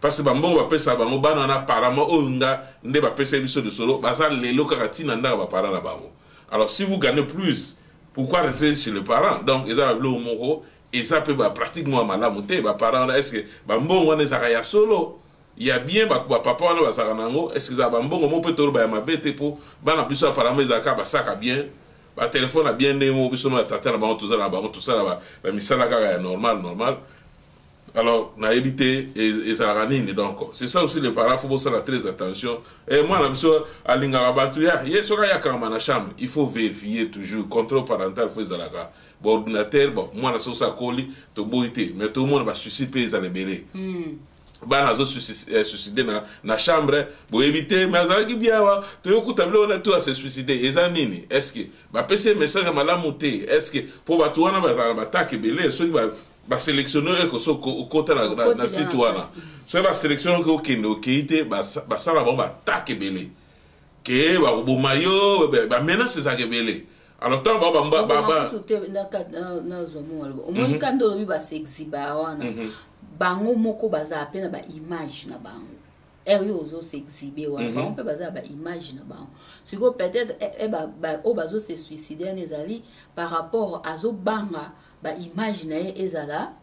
parce que bango ba pesa bango bana na parama oyo nga nde ba pesa biso de solo ba sa lelo kaka na ndaka ba para na bango. Alors si vous gagnez plus, pourquoi rester chez le parent? Donc ils ont le moko et ça peut ba pratiquement malamu te ba parent est-ce que ba mbongo ne saka ya solo. Il y a bien papa wana basakanango est-ce que ça ba mbongo mo peut ba ma bête pour bana biso apparemment ezaka ba saka bien ba téléphone a bien nemo biso na tata na bango tout ça ba misala kaka normal alors na éviter et ça ranine donc c'est ça aussi les parents faut faire très attention et moi na biso alinga bantu ya yesoka ya kama na chambre il faut vérifier toujours contrôle parental faut ezalaka bon ordinateur bon moi na so ça colis to boité mais tout le monde va susciter les belé bana zo suicider na chambre pour éviter mais azalaki bien wa to yokuta blo na to se suicider eza nini est-ce que ba pese message malamu te est-ce que pour ba to wana ba attaque belé so ba sélectionner ko so kota na site wana so ba sélectionner ko kendo keite ba sala ba attaque belé ke ba bomayo ba menace za belé alors tant ba na zo mo o mo kando lo ba sexiba wana bango moko baza pena ba image na bango yo zo se exhiber wana bango pe baza ba image na bango siko peut-être o bazo se suicider nezali par rapport à zo banga ba image na ezala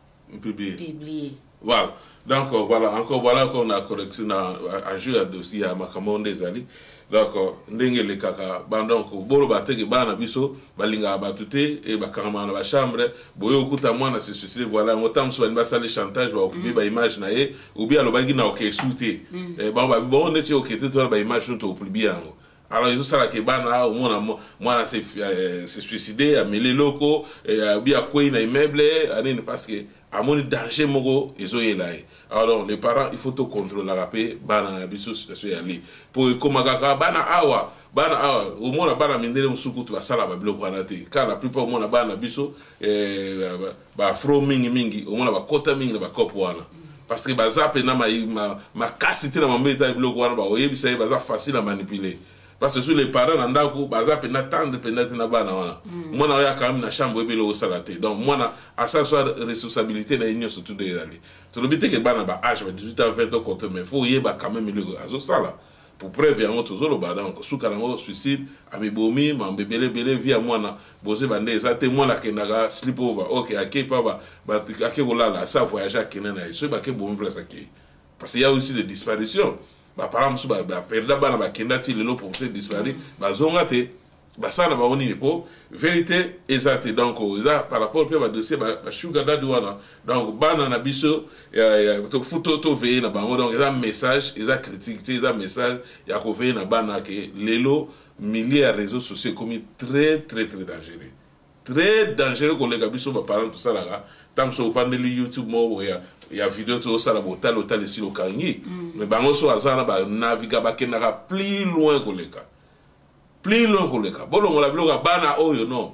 publier. Voilà. Donc voilà qu'on a correction à jouer à dossier à Makamonde ezali. D'accord, ndenge le kaka bandonko bolo bateke bana biso balinga batute et bakama na ba chambre boyo kuta mwana se suicide voilà ngotam so ba sale chantage ba okubi ba image na ye ou bien alobaki na okesute bon ne ti okete to ba image to okubi yango. Alors ils ça la ke bana au mwana se suicider a mêler loko et bien quoi na immeuble anine parce que à mon danger moko ezoyelaye. Alors les parents il faut tout contrôler la paix bana biso situation yali pour komagaka bana awa au moins bana mindele musukutu basala ba biloko wana te car la plupart au moins bana biso ba fro mingi au moins ba kota mingi na ba kopo wana parce que baza pe na ma casse te na mambeta biloko wana ba oyebisa baza facile à manipuler. Parce que sur les parents n'andako baza pe na tendre pendant na bana wana moi na ya quand même na chambre ebelo au salate donc moi na à ça soit responsabilité na union surtout de aller to le bité que bana ba âge 18 ans 20 ans compte mais faut yeba quand même le azo sala pour preuve yango tozolo ba donc suka nango suicide amibomi mambebele bele via moi na boze bande ezate moi na kendaga sleep over OK akei pa ba akei kolala ça voyager kenana so ba ke bomi place akei parce qu'il y a aussi des disparitions. Bah par exemple bah perda bana ba kenda ti lelo pour te disparaître bah zonga te bah ça na ba oni ne po vérité exacte donc ça par rapport au dossier bah sugar daddy wana donc bana na biso to photo to veiller na bango donc ça message ça critique ça message ya ko veiller na bana ke lelo milliers de réseaux sociaux comme très dangereux collègue biso ba parents tout ça là tam so vandeli YouTube mo ya vidéo to ça la botal hotel ici au Kangi mais bango so azana ba naviga ba kenaka plus loin collègue bolongo la biloka bana oyo non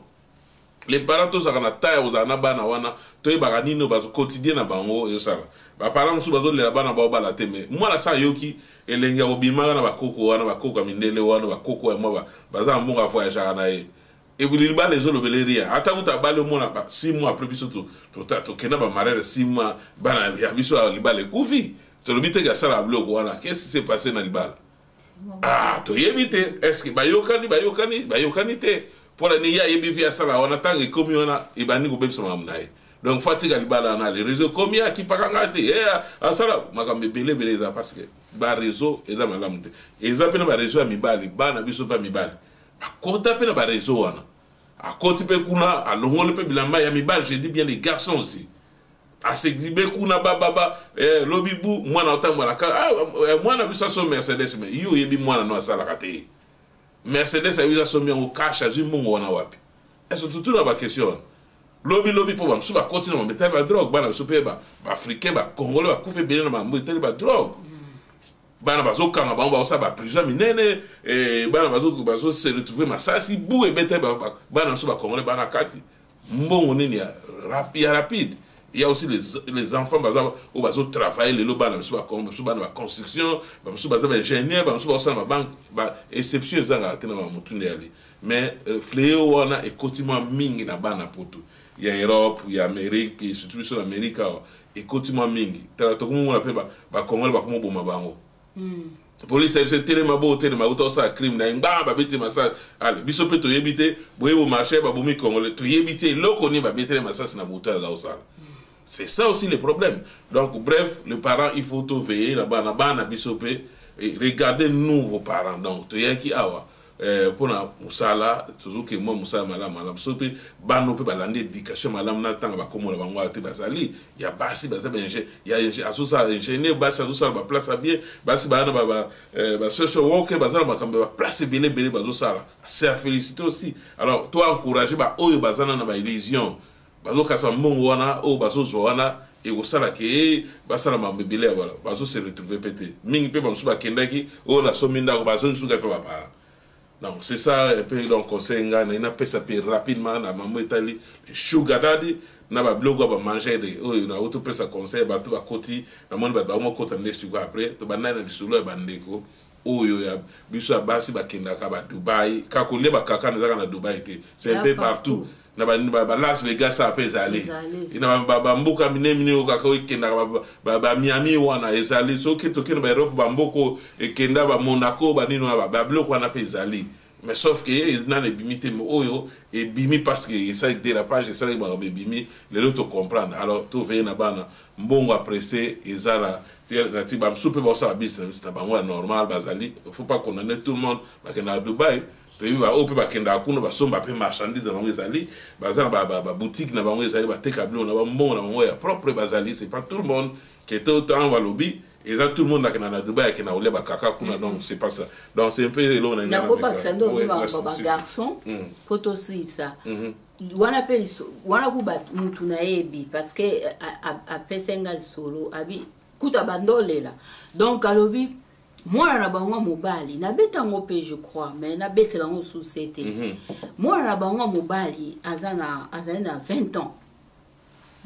les parents to ça kana taille aux ana bana wana to e ba nino ba quotidien na bango yo sala ba parents so bazo le bana ba bala te mais moi la sa yoki elenga obima na ba koko wana ba koko mindele wana ba koko ya moi baza mbonga voyager na e et vous les balles les autres rien attends tu as balé au monde 6 mois après biso to kena ba marrer 6 mois bana ya biso les balles koufi to le bité ga sala bloc wana qu'est-ce qui s'est passé dans les balles ah to éviter est-ce que bayokani te pour la niya yebi via sala wana tanga komi wana ibani ko bebso mamnaye donc fatiga les balles na les réseaux combien qui pakanga te asala makambe belé za parce que ba réseau eza malamte eza pena ba réseau ya mibali bana biso pa mibali akota pe na ba réseau wana akoti pe kuna alongole pe bilamba ya mibali je dis bien les garçons aussi asexibe kuna baba lobibu mwana otamwa la mwana bisa so Mercedes mais yo yebi mwana no asala kate Mercedes ayiza so mi ngo kasha zimungo wana wapi est-ce tout na ba question lobi po ba msuba koti na mbetali ba drogue bana so pe ba africain ba congolais ba kufe bele na mbetali ba drogue bana bazo kanga bango ba ba plusieurs minene bana bazo se retrouver masasi bou et bete bana so ba congolais bana kati mbongo nini ya rapide il y a aussi les enfants bazo travailler le bana so ba construction so ba ingénieur so ba banque ba exception zanga tena ba mutunde ali mais fléau wana et quotidiennement mingi na bana poto ya Europe ya Amérique et surtout sur l'Amérique et quotidiennement mingi tala to ko mo na pe ba congolais ba ko mo boma bango police c'est tellement auto ça crime na ngba ba bete massa ale biso pe to yebite boye au marché ba bomi congolais to yebite loko ni ba bete massa na bouta za osala c'est ça aussi le problème donc bref le parent il faut to veiller là-bas na bana biso pe regarder nouveaux parents donc to yaki awa pour na musala toujours que moi musala malam so pe bano pe balande éducation malam na tanga ba komo na bango ate bazali ya basi baza benje ya asosa ingénieur basi asosa ba place bien basi bana ba social worker bazala makambe ba place bele bazo sala c'est à féliciter aussi alors toi encourager ba oyo bazana na ba illusion bazo kasa mbongo wana o bazo zoana et au sala ke basala mambebele voilà bazo se retrouver pété mingi pe bamsuba kendaki o na sominda ko bazo nsuka pe ba para. Donc c'est ça un peu donc conseil ngana ina pesa pe rapidement na maman itali sugar daddy na ba blogo ba manger de na auto pesa conseil ba to ba koti na mon ba mo kota next week après to ba na disulo ba ndeko oyo ya biso basi ba kenda ka ba Dubai ka ko le ba kaka na Dubai te c'est un peu partout na ba Las Vegas a pesa aller ina ba mbuka mine o ka ko kenda ba Miami wana ezali so ki to kenda ba Europe ba mboko e kenda ba Monaco ba nino ba bloco wana pesa aller mais sauf que ils n'ont pas bimité oyo et bimi parce que ça dérapage ça ba bimi les autres comprendre alors tout veille na bana mbongo apprécier ezala ti ba msupe ba ça business na bango normal bazali faut pas condamner tout le monde parce que na Dubai to yiba ope ba kenda kuno ba somba pe marchandise na bango ezali bazala ba boutique na bango ezali ba tekablo na ba mbongo na bango ya propre bazali c'est pas tout le monde qui est autant va lobby Et là, tout le monde qui a Dubaï qui a olé bakaka kuna donc c'est pas ça. Donc c'est un peu là on a d'accord pas que ça doit être garçon photo ça. Wana pe wana ku bat mutu na ebi parce que a pesenga solo abi kuta bandole là. Donc alobi moi na bango mobali na beta ngope je crois mais na beta dans société. Moi na bango mobali azana 20 ans.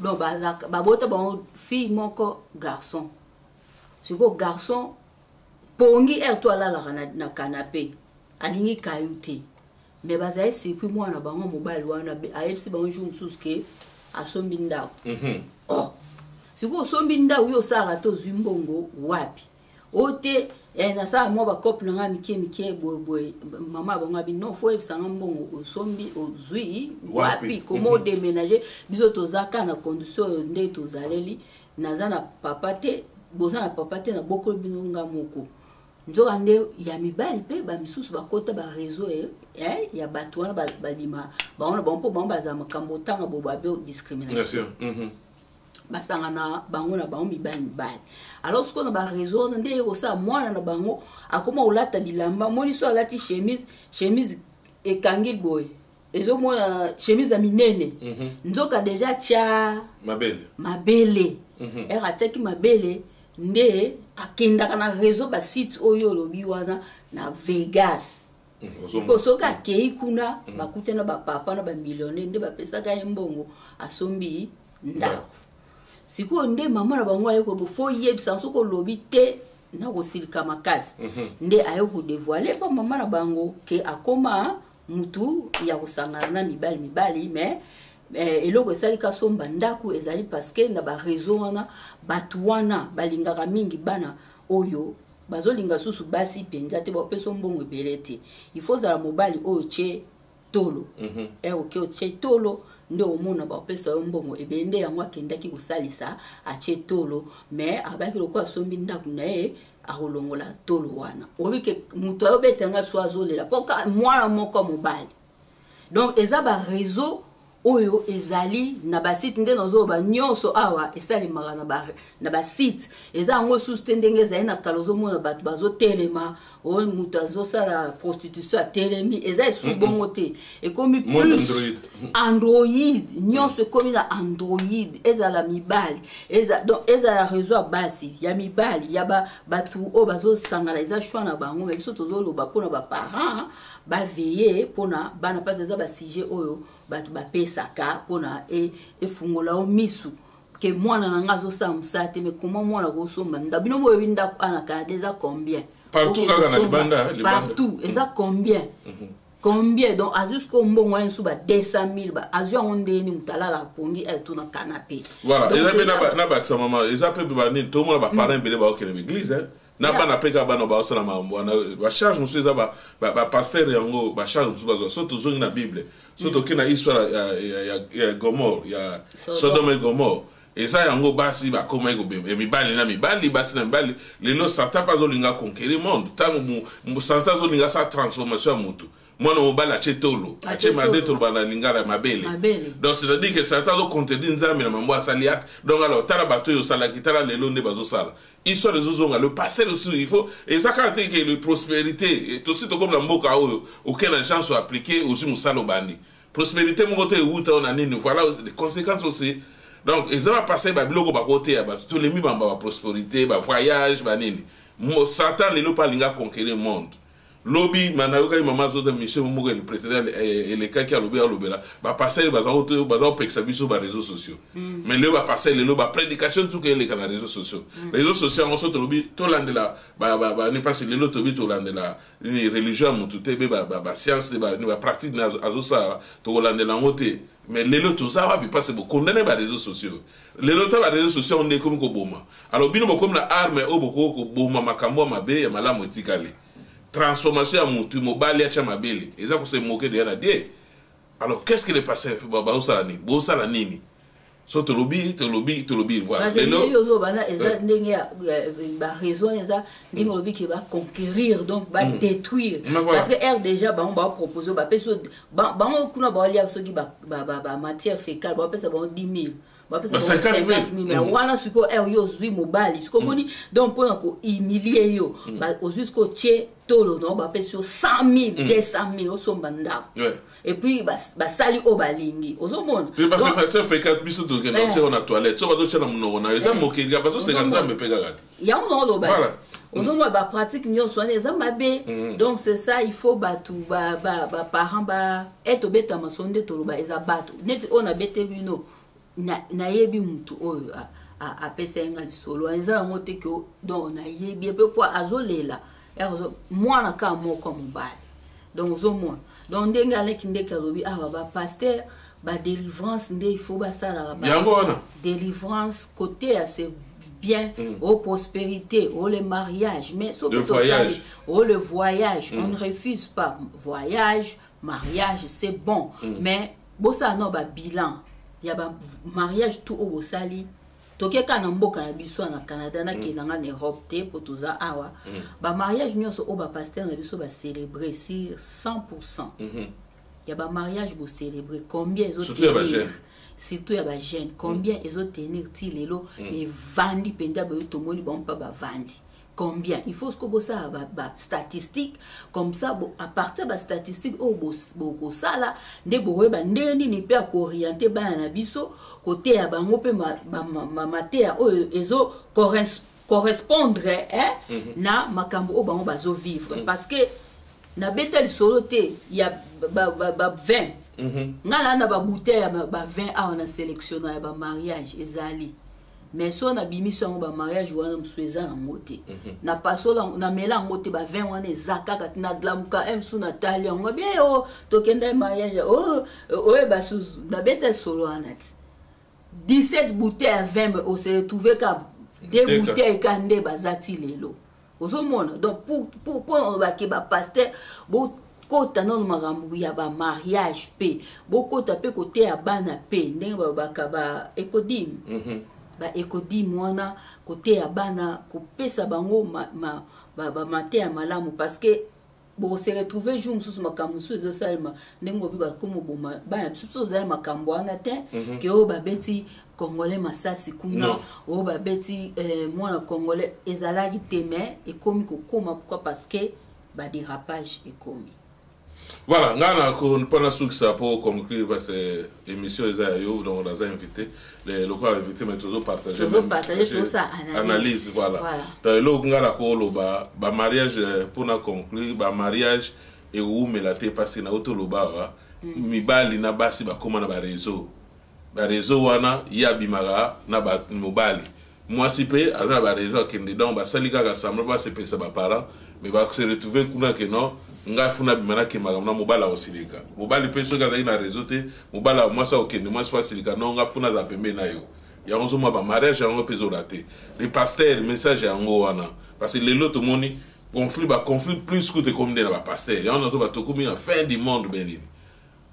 Donc ba bota bango fille moko garçon. Si go garçon pongi toi là na canapé alingi kayuté mais bazaye c'est puis moi na bango mobile wana ayebisi bango jour mususu ke asombi ndako oh si go sombi ndako yo sala to zimbongo wapi ote na sa mo ba couple nga mike boy mama bango abi non faut ebisa mbongo osombi ozui wapi comment déménager biso tozaka na condition nde tozaleli nazana papa te bozana papa te na boko binonga moko nzoka nde ya mibali pe ba misusu bakota ba réseau ya bato wana babima baona bompo bomba za makambo tanga bobo abe discrimination basanga na bango na bango mibali alors ce qu'on a ba réseau nde yeko sa mwana na bango akoma olata bilamba moni so alati chemise ekangil boy ezo mona chemise minene nzoka déjà tia mabele ataki mabele nde akendaka na réseau ba site oyo lobi wana na Vegas siko soka kei kuna bakutena ba papa na ba millionnaire nde bapesaka mbongo asombi ndako siko nde mama na bango ayeko fo yebisa soko lobi te na kosilika makasi nde ayeko dévoiler pa mama na bango ke akoma mutu ya kosangana na mibali mais eloko esalika somba ndako ezali parce que na ba réseau wana batu wana balingaka mingi bana oyo bazolinga susu basi penza te bapeso mbongo ebelete il faut zala mobali oyo che tolo oke oche tolo nde omona bapeso mbongo ebende yango akendaki kosalisa ache tolo mais abaki lokwa sombi ndako na ye akolongola tolo wana obike mutu ayobetenga so azolela poka mwana moko mobali donc eza ba réseau oyo ezali na ba site nde nozo ba nyonso awa esali magana na ba site eza ngo suste ndenge za na kalozo mona batu bazo telema o mutu azosala prostitution a telemi eza esubongo te ekomi plus android nyonso ekomi na android eza la mibali eza donc eza la réseau basi ya mibali ya batu o bazo sangala eza choix na bango mais biso tozo loba pona ba parents ba veiller pona bana pas eza ba sujet oyo batu ba pesaka pona fungola o misu que mwana nanga zo sa musate mais comment mwana go somba ndabino boyo binda ana ka déjà combien partout kaka na libanda partout eza combien donc a jusqu'au mbongo en suba 200,000 ba azu onde ni mutala la pongi tout na canapé voilà eza na ba sa mama eza pe ba ni to mo ba parents bele ba okele église na bana peka bana ba osala mambo na ba charge musu eza ba pasteur yango ba charge musu bazo so tozongi na bible so tokina histoire ya Gomor ya Sodome et Gomor eza yango basi ba koma ego mibali na mibali basi na mibali lelo Satan pas olinga conquérir monde tango mu Satan olinga sa transformation mutu mwana mobali ache tolo ache madeto bana lingala mabele donc c'est à dire que Satan do contredire nzambe na mambo asaliat donc alors tala bato yo sala kitala lelo nde bazo sala histoire de zozonga le passé aussi il faut et ça quand que le prospérité tout suite comme la mboka oyo aucune chance à appliquer aussi musalo bandi prospérité mon côté outa on a nini voilà les conséquences aussi donc ils ont passé ba biloko ba côté ba tous les mi ba prospérité ba voyage ba nini Satan lelo pas linga conquérir monde lobby manayoka mama zo de monsieur moko le président et les cas qui a lobby à lobby là ba passer ba auto ba pexa biso ba réseaux sociaux mais le ba passer le ba prédication tout que les canaux réseaux sociaux les réseaux sociaux on sorte lobby to landela ba ne pas le loto bito landela une religion mututé ba science ba pratique na azosa to landela ngote mais les lotos ça va pas c'est beaucoup condamner ba réseaux sociaux les lotos ba réseaux sociaux on est comme ko boma alors bino comme la arme au boko ko boma makambo mabe ya malamu etikale transformation à mutu mobile ya mabele eza ko se moquer de la die alors qu'est-ce qui est passé ba osala nini so to lobby voilà les yo bana eza ndenge ba raison eza ndenge lobby qui va conquérir donc va détruire parce que er déjà ba on va proposer ba peso ba on kuna ba lia soki ba matière fécale ba pesa ba 10,000 bapesa 50 000 mais wana siko yo zui mobali siko moni donc pour ko humilier yo ba jusqu'au tie tolo no bapesa 100 000 200 000 osomba ndako et puis ba sali o balingi ozomona puis ba fait fait 4 biso to ke na on a toilette so ba zo chana mnoko na eza mokeli ba zo 50 me pega gati ya on lo ba ozomona ba pratique nyonso wana eza mabe donc c'est ça il faut batu ba parents ba eto beta masonde tolo ba eza bato net on a bete bino na yebi mutu oyo a pesa nga lisolo eza ngote ke donc na yebi pe po azolela yazo mwana ka moko mobali donc ozomona donc ndenge aleki ndeka lobi ba pasteur ba délivrance nde il faut ba sala ba délivrance côté assez bien aux prospérités, aux le mariage, mais le voyage. Le voyage, on ne refuse pas voyage, mariage, c'est bon, mais bon ça non ba bilan, il y a ba mariage tout au bosali. Toke kana mboka na biso na Canada na ke na Europe te potoza awa ba mariage nyonso o ba pasteur na biso ba célébrer sur 100%. Il y a ba mariage bo célébrer combien les autres surtout ya ba jeune combien ils ont tenir ti lelo et vandi penda ba to moni bon pa ba vandi combien il faut ce que ça ba statistique comme ça à partir ba statistique o bo sala nde bo ba ndeni ni pe ko orienter ba na biso côté ya bango pe ma mater o ezo correspondre na makambo o bango bazo vivre parce que na betel soloté il y a ba 20 ngala na ba bouteille ba 20 a on a sélectionné ba mariage ezali mais so na bimission ba mariage wana msweza na moté na pasola na mela moté ba 20 wana ezaka katina dlamuka emsu na talia ngabe o tokenda mariage ba sous na beta solo anati 17 bouteilles à 20 on se retrouver ka deux bouteilles kande bazati lelo ozomona donc pour on va ke ba pasteur bo kota non marambu ya ba mariage pe boko ta pe côté ya bana pe ndenge ba ba ekodim ba ekodim wana côté ya bana ko pesa bango ba maté ya malamu parce que bo se retrouver jour mususu makambo mususu salma ndenge bi ba komo boma bana mususu za makambo anga te ke o ba beti congolais masasi kuna o ba beti mwana congolais ezalaki teme et komi ko koma pourquoi parce que ba dérapage et komi. Voilà, on pas ça pour conclure parce que l'émission est à vous, donc on a invité les locaux invités mais toujours partager tout ça analyse voilà. Donc là on a mariage pour na conclure ba mariage et où me la parce que na auto loba mi bali na basi ba comment na ba réseau wana ya bimara na ba mobali moi si pe azana ba réseau kende donc ba salika ka samra ba se pesa ba parents mais ba se retrouver kuna que non nga funa bimana ke magamna mobala osilika mobali peso ka na réseau te mobala moi ça okende moi soit silika non nga funa za pembe na yo ya onzo ma ba mariage yango peso raté les pasteurs message yango wana parce que les loto moni conflit plus que te comme de na ba pasteur ya onzo ba to comme na fin du monde benini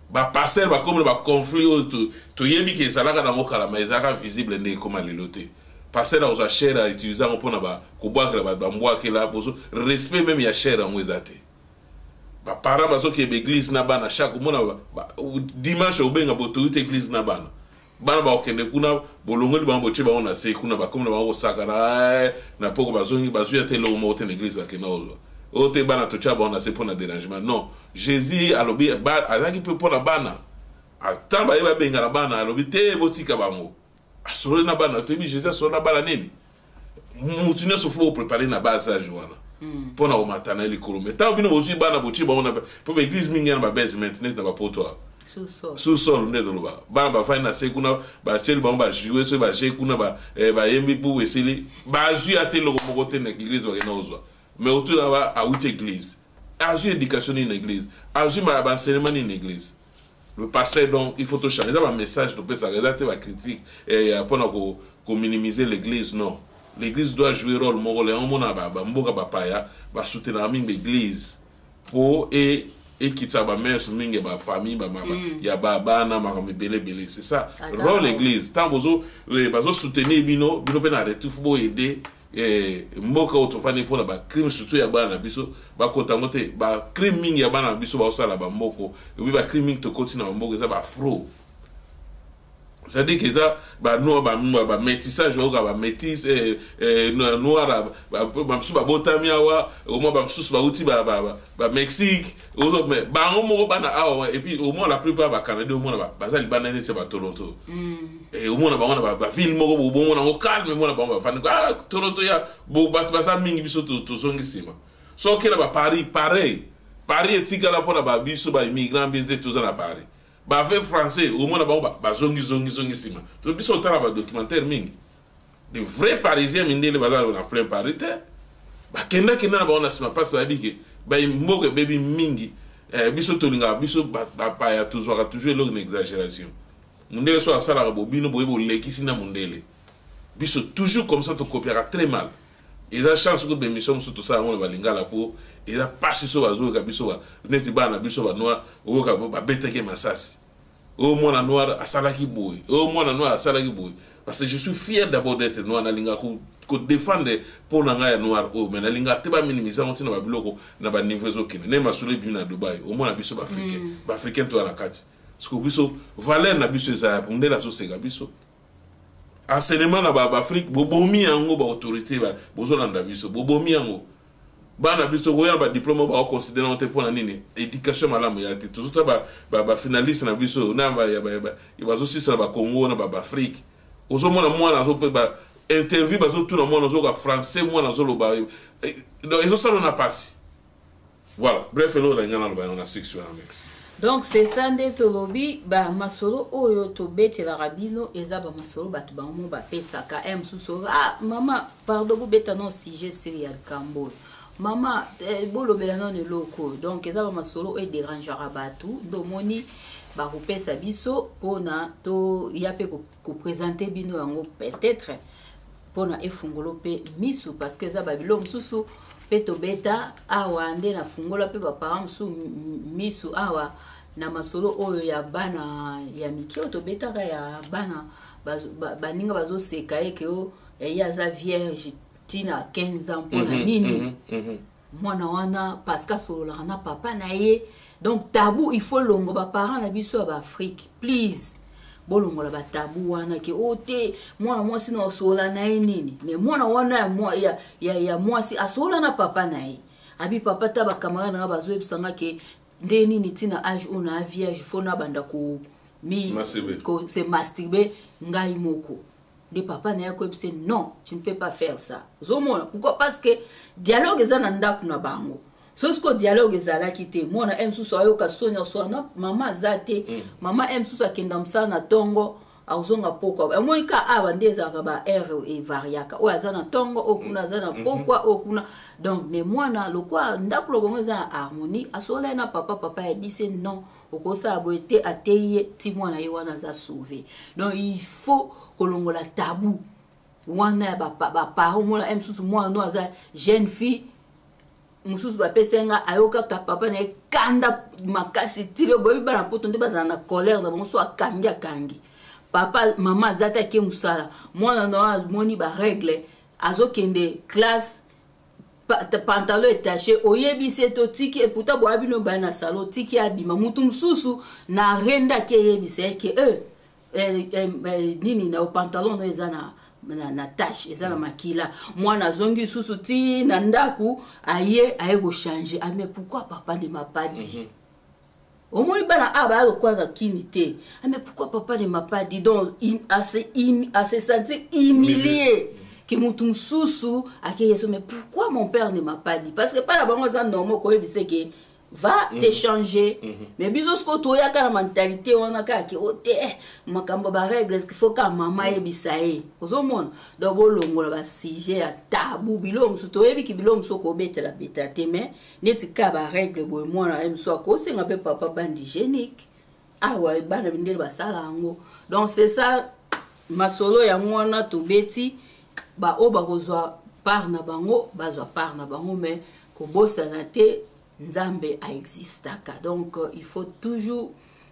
ba pasteur ba comme ba conflit to yebi ke salaka na mokala mais ezaka visible ne comme les loté pasteur aux achètes à utiliser pour na ba ko boire ba bamboa ke la pour respect même ya cher en ezate ba para bazo ke église na bana chaque mona dimanche obenga boto ute église na bana ba okende kuna bolongoli ba mboche ba ona se kuna ba comme na ba saka na poko bazongi bazuya te lo mo te na église ba ke na ozo ote bana to cha ba ona se pour na dérangement non Jésus alobi ba azaki pe pour na bana atamba eba benga na bana alobi te botika bango asolo na bana to bi Jésus asolo na bana nini mutune so flo préparer na base à joana pona o matana likolo mais tant bino bozi bana bochi ba ona po église mingi na ba basement net na ba poto sous-sol net lo ba ba fa na se kuna ba cheli ba ba jouer se ba je kuna ba yembi bu esili ba ju ate lo mo kote na église ba na ozwa mais autour là ba a huit église a ju éducation in église a ju ba enseignement in église le pasteur donc il faut tout changer ça un message de pesa redate ba critique et pona ko minimiser l'église non. L'église doit jouer rôle morale en mona ba mboka ba paya ba soutenir mingi l'église pour et quitter ba mère mingi ba famille ba ya ba bana ma belé c'est ça rôle l'église tant bozo bazo soutenir bino pe na retu fo aider mboka otofani pour ba crime surtout ya bana biso ba kotangote ba crime mingi ya bana biso ba osala ba mboko et ba crime mingi to continue na mboko ça ba fro c'est-à-dire que ça noir métissage au métis noir bamsu botami awa au moins bamsu bauti Mexique mais bango moko bana awa et puis au moins la plupart ba Canada au moins bazali bana ne ba Toronto et au moins ba ville moko bo mona ngo calme mona ba fani Toronto ya bo basa mingi biso to zongi sima so que là ba Paris pareil etika la pona ba biso ba immigrant bien tout ça na Paris ba fait français au moins ba zongi sima to biso tala ba documentaire mingi de vrais parisiens mindele bazali na plein Paris ba kenda na ba on sima passe ba biki ba mboke baby mingi biso tolinga biso ba pa ya toujours une exagération mundele so asala bo bino boyebo lekisi na mundele biso toujours comme ça to copiera très mal et la chance que des missions surtout ça on va lingala pour et la passe so bazo ka biso ba neti bana biso ba noir o ka ba beteke masasi au moins noir asala ki boy au moins noir asala ki boy parce que je suis fier d'abord d'être noir na linga ko défendre pour na ngaya noir o mais na linga te ba minimiser on tina ba biloko na ba niveau zokine ne masule bi na Dubai au moins na biso ba africain to ala kati parce que biso valeur na biso za pour ndela so sega biso enseignement na ba Afrique bobomi yango ba autorité ba bozolanda biso bobomi yango bana biso ko ba diplôme ba considérer on te pour nini éducation malamu ya te tout ba finaliste na biso na ba zo sisa ba Congo na ba Afrique ozo mona mwana zo ba interview ba zo tout na mwana zo ka français mwana zo lo ba donc ils ont ça on a passé voilà bref lo la ngana ba on a section annexe. Donc c'est ça nde tolobi ba masolo oyo to betela rabino eza ba masolo batu ba mo ba pesaka suso mama pardon bu beta non sujet serial kambo mama bolobela non loko donc eza ba masolo e dérangera batu do moni ba ko pesa biso pona to yape ko présenter bino yango peut-être pona efungolo pe misu parce que eza ba bilo mususu peto beta awa nde na fungola pe ba paramsu misu awa na masolo oyo ya bana ya mikio to beta ka ya bana baninga bazo seka eke o ya za vierge tina 15 ans pour la nini mwana wana parce que solo la na papa na ye donc tabou il faut longo ba parents na biso ba Afrique please bolongo la ba tabou wana ke ote mwana mwasi na sola na nini mais mwana wana ya mwasi asola na papa na ye abi papa ta ba camarade na bazo ebsanga ke ndeni ni tina âge ona vierge fona banda ko mi ko se masturber ngai moko de papa na yako ebse non tu ne peux pas faire ça zomona pourquoi parce que dialogue za na ndaku na bango so ce que dialogue za la kité mona msusu ayoka sonya swana mama zate mama msusu akenda msana tongo azonga pokwa monika aba ndeza ka ba r et variaka o azana tongo okuna zana pokwa okuna donc mais mwana lokwa ndaku lo bongo za harmonie asola na papa ya bise non okosa aboete ateye ti mwana ye wana za sauver donc il faut kolongola tabou wana ba parents mona msusu mwana no aza jeune fille mususu ba pesenga ayoka ka papa na kanda makasi tile boyi bana poto nde bazana na colère na bonso akangi papa mama zata ke musala mwana no moni ba règle azokende classe pantalon étaché oyebi seto tiki et pourtant boabi no bana salon tiki abima mutu mususu na renda ke yebi se ke nini na pantalon no ezana na tâche ezana makila mwana zongi susu ti na ndaku aye go changer mais pourquoi papa ne m'a pas dit au moins bana aba lo kwanza kinité mais pourquoi papa ne m'a pas dit donc assez senti humilié que mutum susu akeyeso mais pourquoi mon père ne m'a pas dit parce que pas la bango za normal ko yebise ke va t'échanger mais biso sko to ya kana mentalité wana ka ki ote makambo ba règles qu'il faut ka mama yebisaye ozomona do bolongola ba sujet ya tabou bilom so to yebi ki bilom so ko betela betate mais neti ka ba règle boy mwana emso ko singa pe papa bandi hygiénique awa bana bindele basala ngo donc c'est ça masolo ya mwana to beti ba oba kozwa par na bango bazwa par na bango mais ko bossa na te Nzambe a existaka donc il faut toujours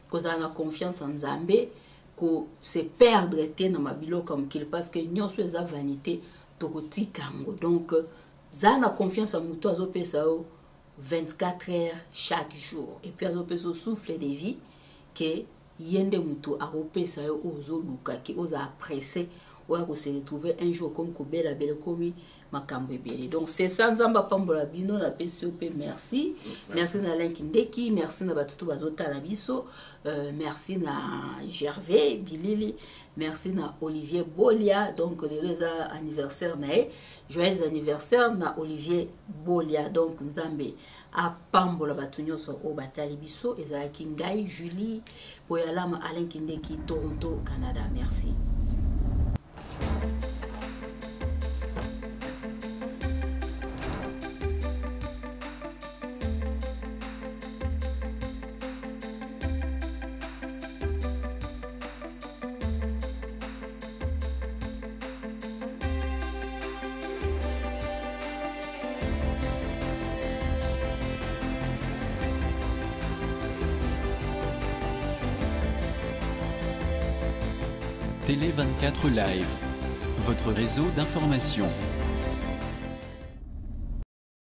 qu'on ait confiance en Nzambe que se perdre te na mabilo comme qu'il parce que nyonso eza vanité tokoti kango donc zana confiance en muto azopesa 24 heures chaque jour et puis azopesa souffle de vie que yende mutu akopesa yo ozoluka ki oza apprécier oya ko se retrouver un jour comme ko bela bela komi makambo ebele. Donc c'est ça nzamba pambola bino na PCOP. Merci. Merci na Lenki Ndeki, merci na batutu bazota la biso, merci na Gervais Bilili, merci na Olivier Bolia. Donc les anniversaire na joyeux anniversaire na Olivier Bolia. Donc nzambe a pambola batunyo so o batali biso ezalaki ngai Julie Boyalama Alain Kindeki, Toronto, Canada. Merci. Télé 24 Live, votre réseau d'information.